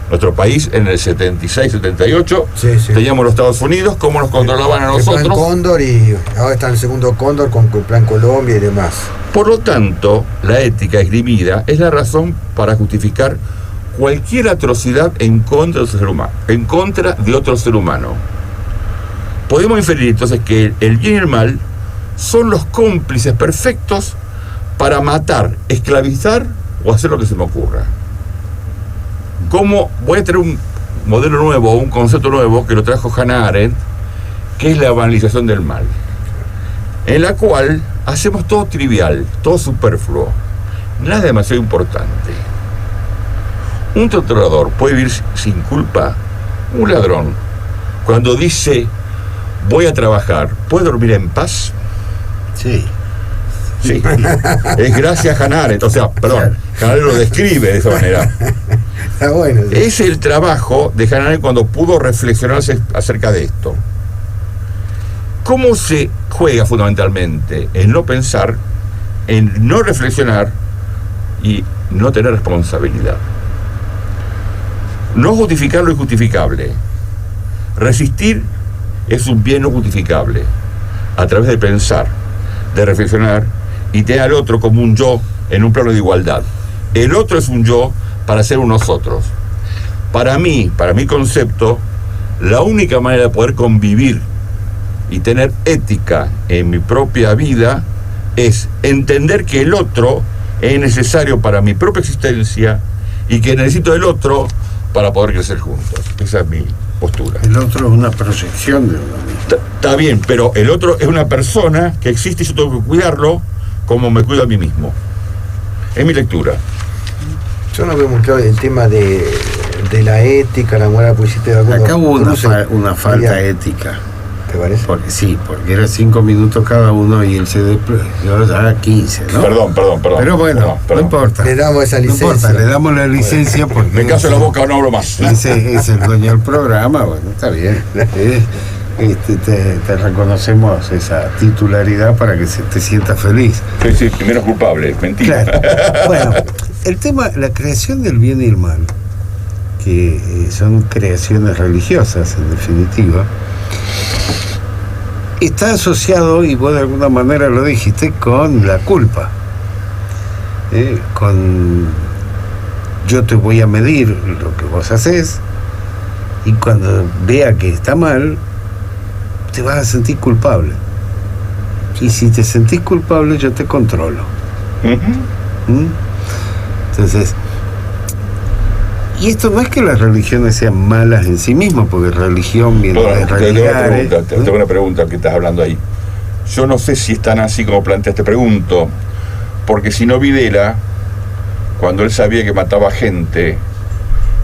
Nuestro país en el 76-78 teníamos los Estados Unidos, cómo nos controlaban a nosotros. El plan Cóndor, y ahora está en el segundo Cóndor con el plan Colombia y demás. Por lo tanto, la ética esgrimida es la razón para justificar cualquier atrocidad en contra de otro ser humano. Podemos inferir entonces que el bien y el mal son los cómplices perfectos para matar, esclavizar o hacer lo que se me ocurra. ¿Cómo? Voy a tener un modelo nuevo, un concepto nuevo que lo trajo Hannah Arendt, que es la banalización del mal, en la cual hacemos todo trivial, todo superfluo, nada demasiado importante. Un torturador puede vivir sin culpa. Un ladrón, cuando dice voy a trabajar, ¿puede dormir en paz? Sí. Sí. Es gracias a Hannah Arendt, o sea, perdón, Hannah Arendt lo describe de esa manera. Está bueno. Sí. Es el trabajo de Hannah Arendt cuando pudo reflexionarse acerca de esto. ¿Cómo se juega fundamentalmente? En no pensar, en no reflexionar y no tener responsabilidad. No justificar lo injustificable. Resistir es un bien no justificable. A través de pensar, de reflexionar y tener al otro como un yo en un plano de igualdad. El otro es un yo para ser un nosotros. Para mí, para mi concepto, la única manera de poder convivir y tener ética en mi propia vida es entender que el otro es necesario para mi propia existencia y que necesito del otro para poder crecer juntos. Esa es mi postura. El otro es una proyección de uno mismo. Está bien, pero el otro es una persona que existe y yo tengo que cuidarlo como me cuido a mí mismo. Es mi lectura. Yo no veo muy claro el tema de la ética, la moral, pues hiciste de acá hubo una falta ética. ¿Te parece? Porque era 5 minutos cada uno y él se desplegó ya 15, ¿no? Perdón. Pero bueno, no importa. Le damos esa licencia. No importa, le damos la licencia porque... Me caso en la boca, no hablo más. Ese es el dueño del programa, bueno, está bien. Te reconocemos esa titularidad para que te sientas feliz. Sí, primero culpable, mentira. Claro. Bueno, el tema, la creación del bien y el mal, que son creaciones religiosas en definitiva, está asociado, y vos de alguna manera lo dijiste, con la culpa. Con yo te voy a medir lo que vos haces y cuando vea que está mal, te vas a sentir culpable. Y si te sentís culpable, yo te controlo. Entonces, y esto no es que las religiones sean malas en sí mismas, porque religión viene de religar. Tengo una pregunta que estás hablando ahí. Yo no sé si es tan así como planteaste, pregunto, porque si no, Videla, cuando él sabía que mataba gente,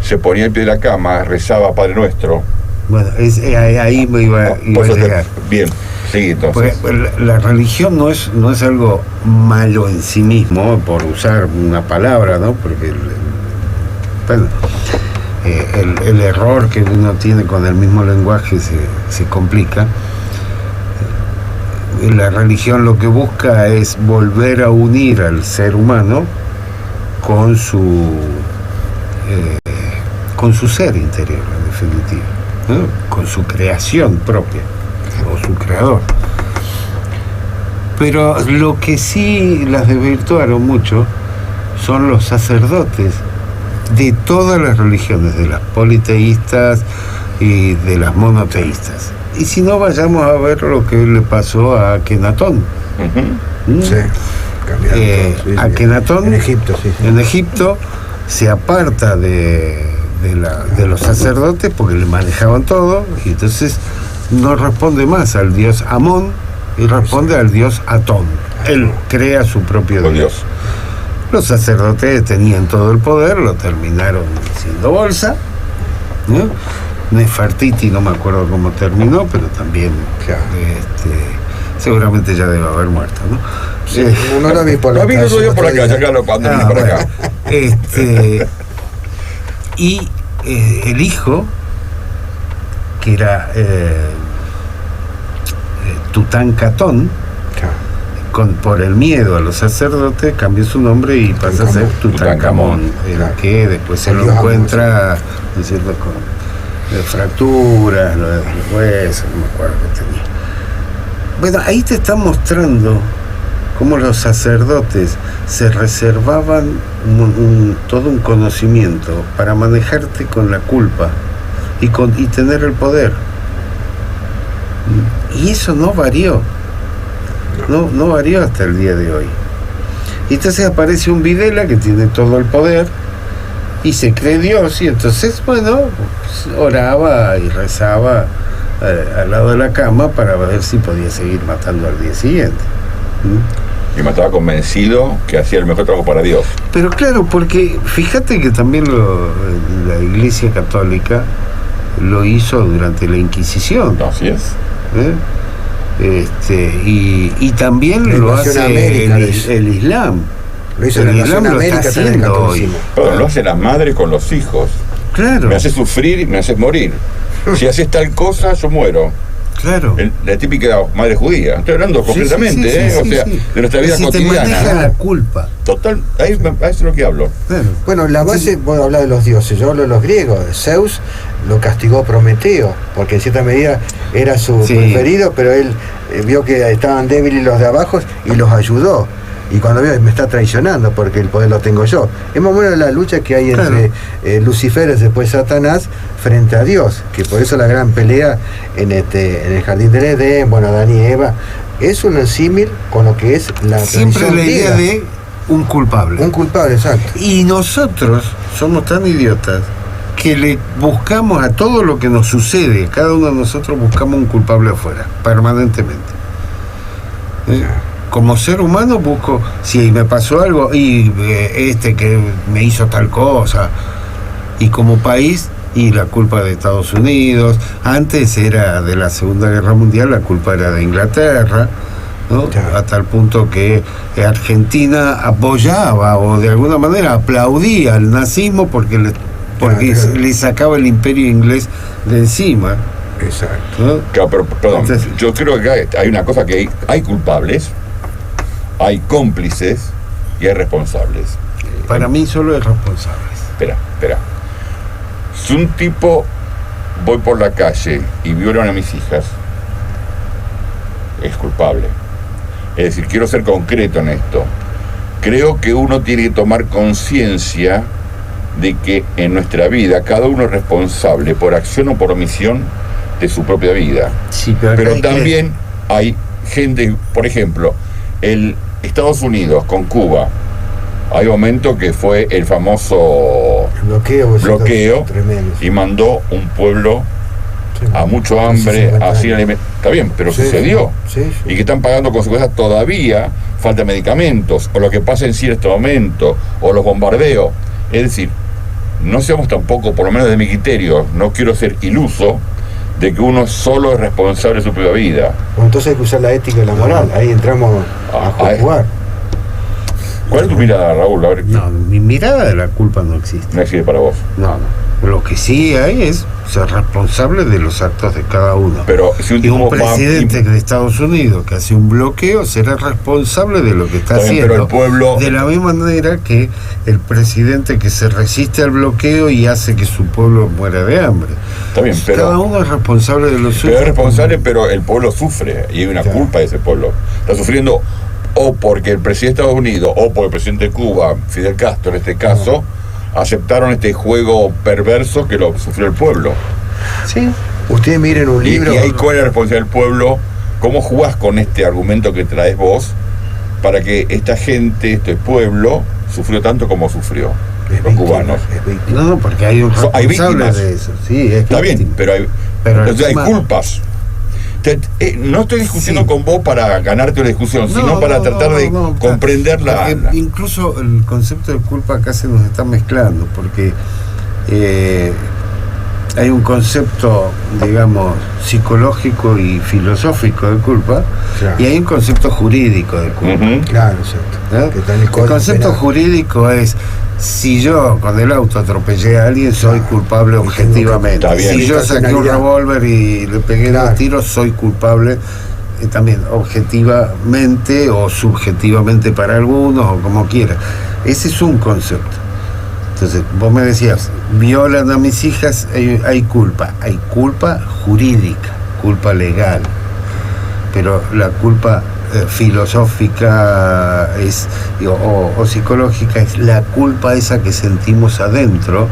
se ponía al pie de la cama, rezaba Padre Nuestro. Bueno, ahí me iba a llegar. Bien, seguí entonces. Pues, la religión no es algo malo en sí mismo, por usar una palabra, ¿no? Porque bueno, el error que uno tiene con el mismo lenguaje se complica. La religión lo que busca es volver a unir al ser humano con su ser interior, en definitiva, ¿no? Con su creación propia, o su creador. Pero lo que sí las desvirtuaron mucho son los sacerdotes de todas las religiones, de las politeístas y de las monoteístas. Y si no, vayamos a ver lo que le pasó a Akenatón. Akenatón en Egipto se aparta de los sacerdotes porque le manejaban todo, y entonces no responde más al dios Amón y responde al dios Atón. Él crea su propio dios. Los sacerdotes tenían todo el poder, lo terminaron siendo bolsa, ¿no? Nefertiti, no me acuerdo cómo terminó, pero también seguramente ya debe haber muerto, ¿no? Sí, no la vi por la calle. No vi por la calle, claro, cuando vine para acá. Y el hijo, que era Tutankamón, por el miedo a los sacerdotes, cambió su nombre y pasa a ser Tutankamón, que después se lo encuentra, ¿no es cierto?, con fracturas, los huesos, no me acuerdo qué tenía. Bueno, ahí te está mostrando cómo los sacerdotes se reservaban todo un conocimiento para manejarte con la culpa y tener el poder. Y eso no varió. No varió hasta el día de hoy. Y entonces aparece un Videla que tiene todo el poder y se cree Dios, y entonces, bueno, pues, oraba y rezaba al lado de la cama para ver si podía seguir matando al día siguiente. Y mataba convencido que hacía el mejor trabajo para Dios. Pero claro, porque fíjate que también la Iglesia Católica lo hizo durante la Inquisición. Así es. Y también lo hace el Islam. Lo hizo en América también, Lo hace la madre con los hijos. Claro. Me haces sufrir y me haces morir. Si haces tal cosa, yo muero. Claro. La típica madre judía. Estoy hablando concretamente, de nuestra vida cotidiana. Te maneja la culpa. Total, ahí es lo que hablo. Claro. Bueno, la base, vos hablás de los dioses, yo hablo de los griegos. Zeus lo castigó Prometeo, porque en cierta medida era su preferido, pero él vio que estaban débiles los de abajo y los ayudó. Y cuando veo, me está traicionando porque el poder lo tengo yo. Es más o menos la lucha que hay entre Lucifer y después Satanás frente a Dios, que por eso la gran pelea en el jardín del Edén, bueno, Adán y Eva, es un símil con lo que es la siempre la idea de un culpable. Un culpable, exacto. Y nosotros somos tan idiotas que le buscamos a todo lo que nos sucede, cada uno de nosotros buscamos un culpable afuera, permanentemente. Como ser humano busco, si me pasó algo, y que me hizo tal cosa, y como país, y la culpa de Estados Unidos, antes era de la Segunda Guerra Mundial, la culpa era de Inglaterra, ¿no? A tal punto que Argentina apoyaba o de alguna manera aplaudía al nazismo porque le sacaba el imperio inglés de encima. Exacto. ¿No? Claro, pero, perdón, entonces, yo creo que hay una cosa que hay culpables, hay cómplices y hay responsables. Para mí solo hay responsables. Espera. Si un tipo voy por la calle y violan a mis hijas, es culpable. Es decir, quiero ser concreto en esto. Creo que uno tiene que tomar conciencia de que en nuestra vida cada uno es responsable por acción o por omisión de su propia vida. Sí, pero también hay gente, por ejemplo, el Estados Unidos con Cuba, hay un momento que fue el famoso bloqueo y mandó un pueblo a mucho hambre, así está bien, pero sucedió. Y que están pagando consecuencias todavía, falta de medicamentos, o lo que pasa en Siria en este momento, o los bombardeos. Es decir, no seamos tampoco, por lo menos de mi criterio, no quiero ser iluso de que uno solo es responsable de su propia vida. Bueno, entonces hay que usar la ética y la moral, ahí entramos a jugar. ¿Cuál es tu mirada, Raúl? A ver, no, mi mirada de la culpa no existe. No existe para vos. No. Lo que sí hay es ser responsable de los actos de cada uno. Pero si un presidente de Estados Unidos que hace un bloqueo será responsable de lo que está haciendo. Pero el pueblo... De la misma manera que el presidente que se resiste al bloqueo y hace que su pueblo muera de hambre. Está bien, pero... Cada uno es responsable de lo suyo. Pero es responsable, pero el pueblo sufre y hay una culpa de ese pueblo. Está sufriendo o porque el presidente de Estados Unidos o por el presidente de Cuba, Fidel Castro en este caso, aceptaron este juego perverso que lo sufrió el pueblo. Sí. Ustedes miren un libro. Y ahí cuál es la responsabilidad del pueblo, cómo jugás con este argumento que traes vos para que esta gente, este pueblo, sufrió tanto como sufrió los cubanos. No, porque hay un responsable de eso. Sí, está bien, pero hay culpas. No estoy discutiendo con vos para ganarte una discusión, sino para tratar de comprenderla. Incluso el concepto de culpa acá se nos está mezclando, porque hay un concepto, digamos, psicológico y filosófico de culpa, Claro. y hay un concepto jurídico de culpa. Claro, exacto. Que está en el El Código concepto Penal. jurídico es: si yo con el auto atropellé a alguien, soy culpable objetivamente. Está bien. Si yo saqué un revólver y le pegué Claro. 2 tiros, soy culpable también objetivamente o subjetivamente para algunos, o como quiera. Ese es un concepto. Entonces, vos me decías, violan a mis hijas, hay culpa. Hay culpa jurídica, culpa legal. Pero la culpa filosófica o psicológica es la culpa esa que sentimos adentro.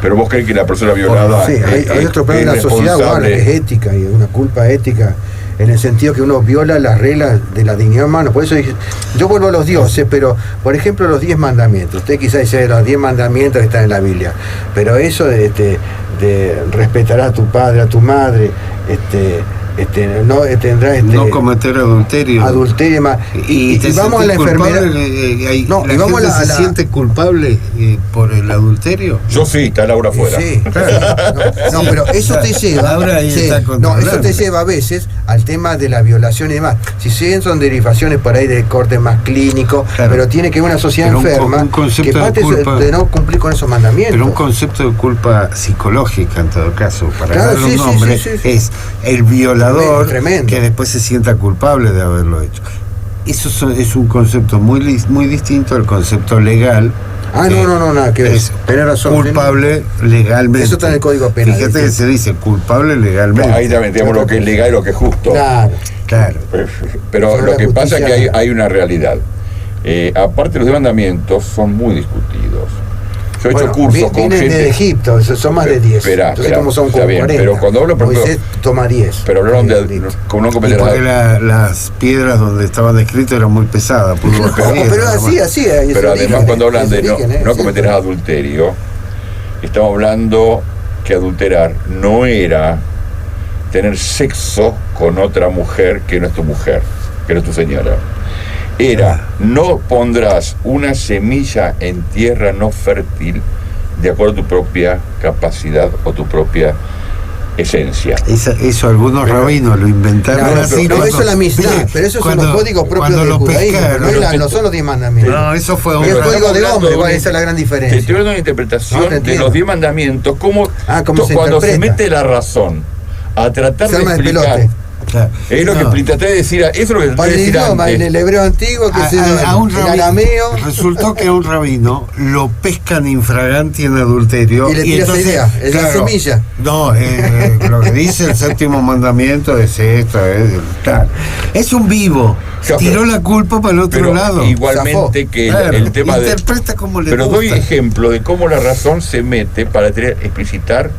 Pero vos crees que la persona violada Sí, hay otro problema en la sociedad humana, que es ética, y una culpa ética, en el sentido que uno viola las reglas de la dignidad humana. Por eso dije, yo vuelvo a los dioses, pero por ejemplo los 10 mandamientos. Usted quizás dice los 10 mandamientos que están en la Biblia, pero eso de respetarás a tu padre, a tu madre, no tendrás no cometer adulterio. Y vamos a la enfermedad. No, y vamos a ¿se siente culpable por el adulterio? Yo sí, está Laura afuera. Sí, claro. No, pero eso te lleva. Laura ahí está controlando. Eso te lleva a veces al tema de la violación y demás. Si bien son derivaciones por ahí de corte más clínico, Claro. pero tiene que ver una sociedad Pero enferma un concepto que de parte culpa- de no cumplir con esos mandamientos. Pero un concepto de culpa psicológica, en todo caso, para Claro, darle un sí, nombre, sí. es el violador Tremendo. que después se sienta culpable de haberlo hecho. Eso es un concepto muy distinto al concepto legal. No, nada que ver. Es Tenés razón. culpable legalmente. Eso está en el Código Penal. Fíjate que se dice culpable legalmente. Ahí también tenemos lo que es legal y lo que es justo. Claro. Pero Sobre lo la que pasa es que justicia. hay una realidad. Aparte, los mandamientos son muy discutidos. Yo he hecho cursos con vienen gente. de Egipto, son más de 10. Espera, Entonces, como son está como bien, 40. pero cuando hablo, por ejemplo, Moisés toma 10. Pero hablaron de como no Y cometerás porque las piedras donde estaban escritas eran muy pesadas. pudo bajar bien, Pero nada más. así. Pero además, cuando hablan de no cometerás adulterio, estamos hablando que adulterar no era tener sexo con otra mujer que no es tu mujer, que no es tu señora. Era, no pondrás una semilla en tierra no fértil de acuerdo a tu propia capacidad o tu propia esencia. Eso algunos rabinos lo inventaron Claro, así. no, eso es la amistad, pero esos son los códigos propios del judaísmo, no son los 10 mandamientos. No, eso fue Es el código del hombre, hablando de esa es la gran Te diferencia. estoy dando una interpretación No, te de entiendo. los 10 mandamientos, cómo se cuando se interpreta. mete la razón a tratar Se de arma el explicar. pelote. Claro. Es lo No. que traté de decir, eso es lo que traté Para de el decir idioma, en antes. el hebreo antiguo, que A un el rabino, arameo, resultó que a un rabino lo pescan infraganti en adulterio y le tira esa idea, es la semilla. No, lo que dice el séptimo mandamiento es esto, tal. Es un vivo, Claro, tiró pero- la culpa para el otro Pero lado. igualmente Zafó. que Claro, el tema de... interpreta como le Pero doy gusta. ejemplo de cómo la razón se mete para explicitar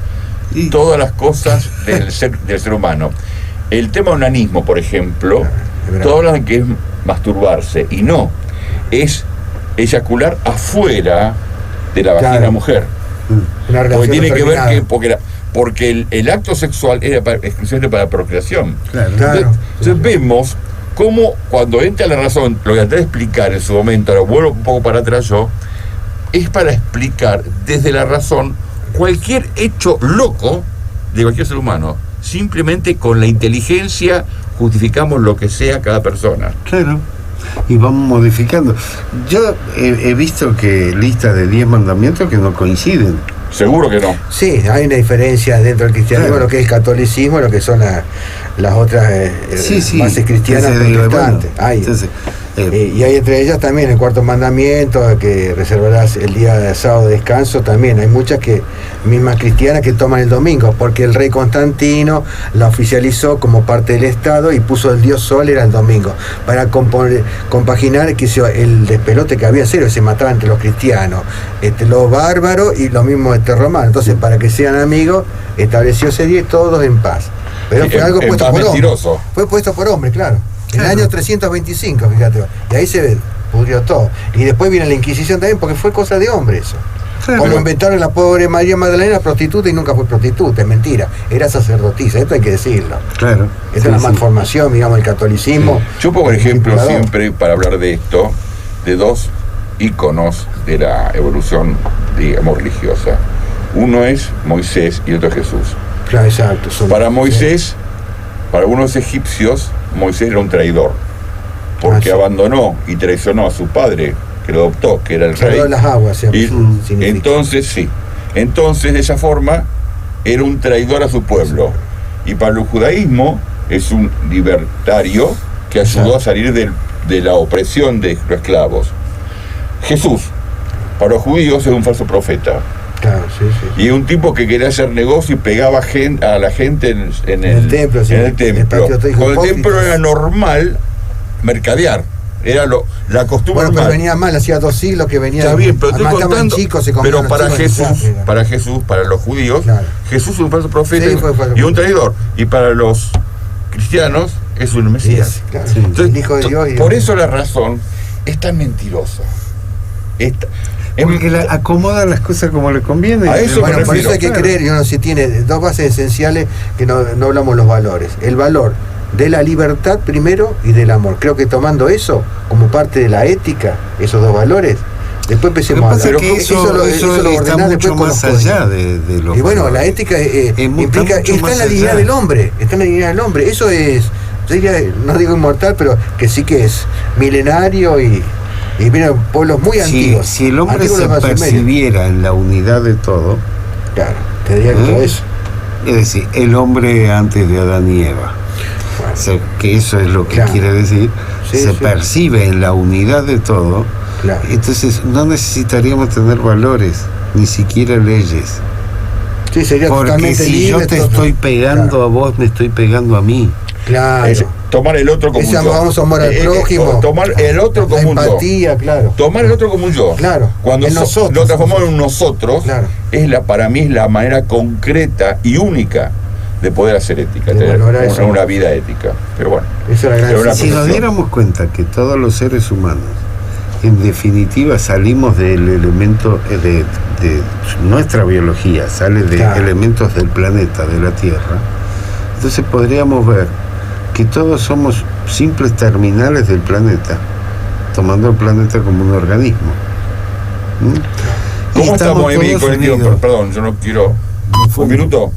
Y- todas las cosas del ser humano. El tema onanismo, por ejemplo, es verdad. todos hablan que es masturbarse, y no, es eyacular afuera de la vagina Claro. mujer. una relación Porque tiene que ver determinada. porque el acto sexual era exclusivamente para procreación. Claro. Claro. Entonces vemos cómo cuando entra la razón, lo que traté de explicar en su momento, ahora vuelvo un poco para atrás yo, es para explicar desde la razón cualquier hecho loco de cualquier ser humano. Simplemente con la inteligencia justificamos lo que sea cada persona. Claro. Y vamos modificando. Yo he visto que listas de 10 mandamientos que no coinciden. Seguro que no. Sí, hay una diferencia dentro del cristianismo, Claro. lo que es el catolicismo, lo que son las otras bases cristianas Entonces, digo, protestantes. bueno, Hay. entonces, Y hay entre ellas también el cuarto mandamiento, que reservarás el día de sábado de descanso. También hay muchas mismas cristianas que toman el domingo, porque el rey Constantino la oficializó como parte del Estado y puso el dios Sol era el domingo, para compaginar el despelote que había en serio, se mataban entre los cristianos, los bárbaros y los mismos romanos. Entonces, para que sean amigos, estableció ese día y todos en paz. Pero Sí, fue algo en puesto paz por hombre. mentiroso. Fue puesto por hombre, claro. En el Claro. año 325, fíjate. Y ahí se pudrió todo. Y después viene la Inquisición también, porque fue cosa de hombre eso. Claro. Como inventaron la pobre María Magdalena, prostituta, y nunca fue prostituta, es mentira. Era sacerdotisa, esto hay que decirlo. claro. Esta Sí, es la sí. malformación, digamos, del catolicismo. Yo pongo el ejemplo Manipulador. siempre, para hablar de esto, de dos íconos de la evolución, digamos, religiosa. Uno es Moisés y otro es Jesús. Claro, exacto. Para Moisés, para algunos egipcios, Moisés era un traidor, porque abandonó y traicionó a su padre, que lo adoptó, que era el rey. De las aguas, Y entonces, de esa forma, era un traidor a su pueblo. Y para el judaísmo, es un libertario que ayudó a salir de la opresión de los esclavos. Jesús, para los judíos, es un falso profeta. Claro, sí. Y es un tipo que quería hacer negocio y pegaba a la gente en el templo. Sí, en el templo. Con el templo era normal mercadear. Era la costumbre. Bueno, pero venía mal, hacía 2 siglos que venía. Está bien, pero estoy contando. Chicos, pero para Jesús, para los judíos, claro, Jesús es un falso profeta y un traidor. Y para los cristianos es un Mesías. Sí, claro. Entonces, el Hijo de Dios. Por eso la razón es tan mentirosa. Porque acomoda las cosas como le conviene. A eso por eso hay que creer, y uno sí tiene 2 bases esenciales que no hablamos los valores. El valor de la libertad primero y del amor. Creo que tomando eso como parte de la ética, esos 2 valores, después empecemos a hablar. Que eso lo está mucho más allá de los y bueno, valores. La ética implica, está en la dignidad del hombre, está en la dignidad del hombre. Eso es, yo diría, no digo inmortal, pero que sí que es milenario y vienen pueblos muy antiguos. Si el hombre se percibiera en la unidad de todo, claro, te diría que todo eso. Es decir, el hombre antes de Adán y Eva, que eso es lo que quiere decir, se percibe en la unidad de todo, claro. Entonces no necesitaríamos tener valores, ni siquiera leyes. Sí, sería porque totalmente si libre, yo te estoy pegando a vos, me estoy pegando a mí. Claro. Tomar el otro como un yo. Vamos a amar al prójimo. Tomar el otro como un yo. Empatía, claro. Tomar el otro como un yo. Claro. Cuando lo transformamos en un nosotros, para mí es la manera concreta y única de poder hacer ética, tener una vida ética. Pero bueno, si nos diéramos cuenta que todos los seres humanos, en definitiva, salimos del elemento de nuestra biología, sale de elementos del planeta, de la Tierra, entonces podríamos ver que todos somos simples terminales del planeta, tomando el planeta como un organismo. ¿Cómo estamos, Emi, con el tiempo? Perdón, yo no quiero... ¿Un minuto?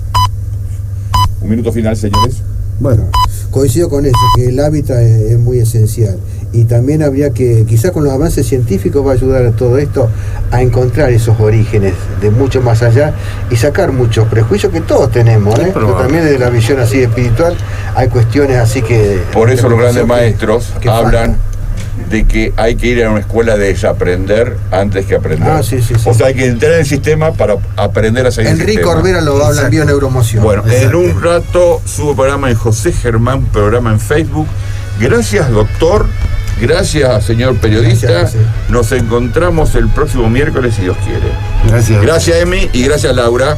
¿Un minuto final, señores? Bueno, coincido con eso, que el hábitat es muy esencial. Y también habría que, quizás con los avances científicos va a ayudar a todo esto a encontrar esos orígenes de mucho más allá y sacar muchos prejuicios que todos tenemos, pero también desde la visión así espiritual hay cuestiones así que... Por eso los grandes maestros hablan de que hay que ir a una escuela de desaprender antes que aprender. Sí. O sea, hay que entrar en el sistema para aprender a seguir el sistema. Enrique Orbera lo habla en Bioneuromoción. Bueno, en un rato subo programa en José Germán, programa en Facebook. Gracias, doctor. Gracias, señor periodista. Gracias. Nos encontramos el próximo miércoles, si Dios quiere. Gracias. Gracias, Emi, y gracias, Laura.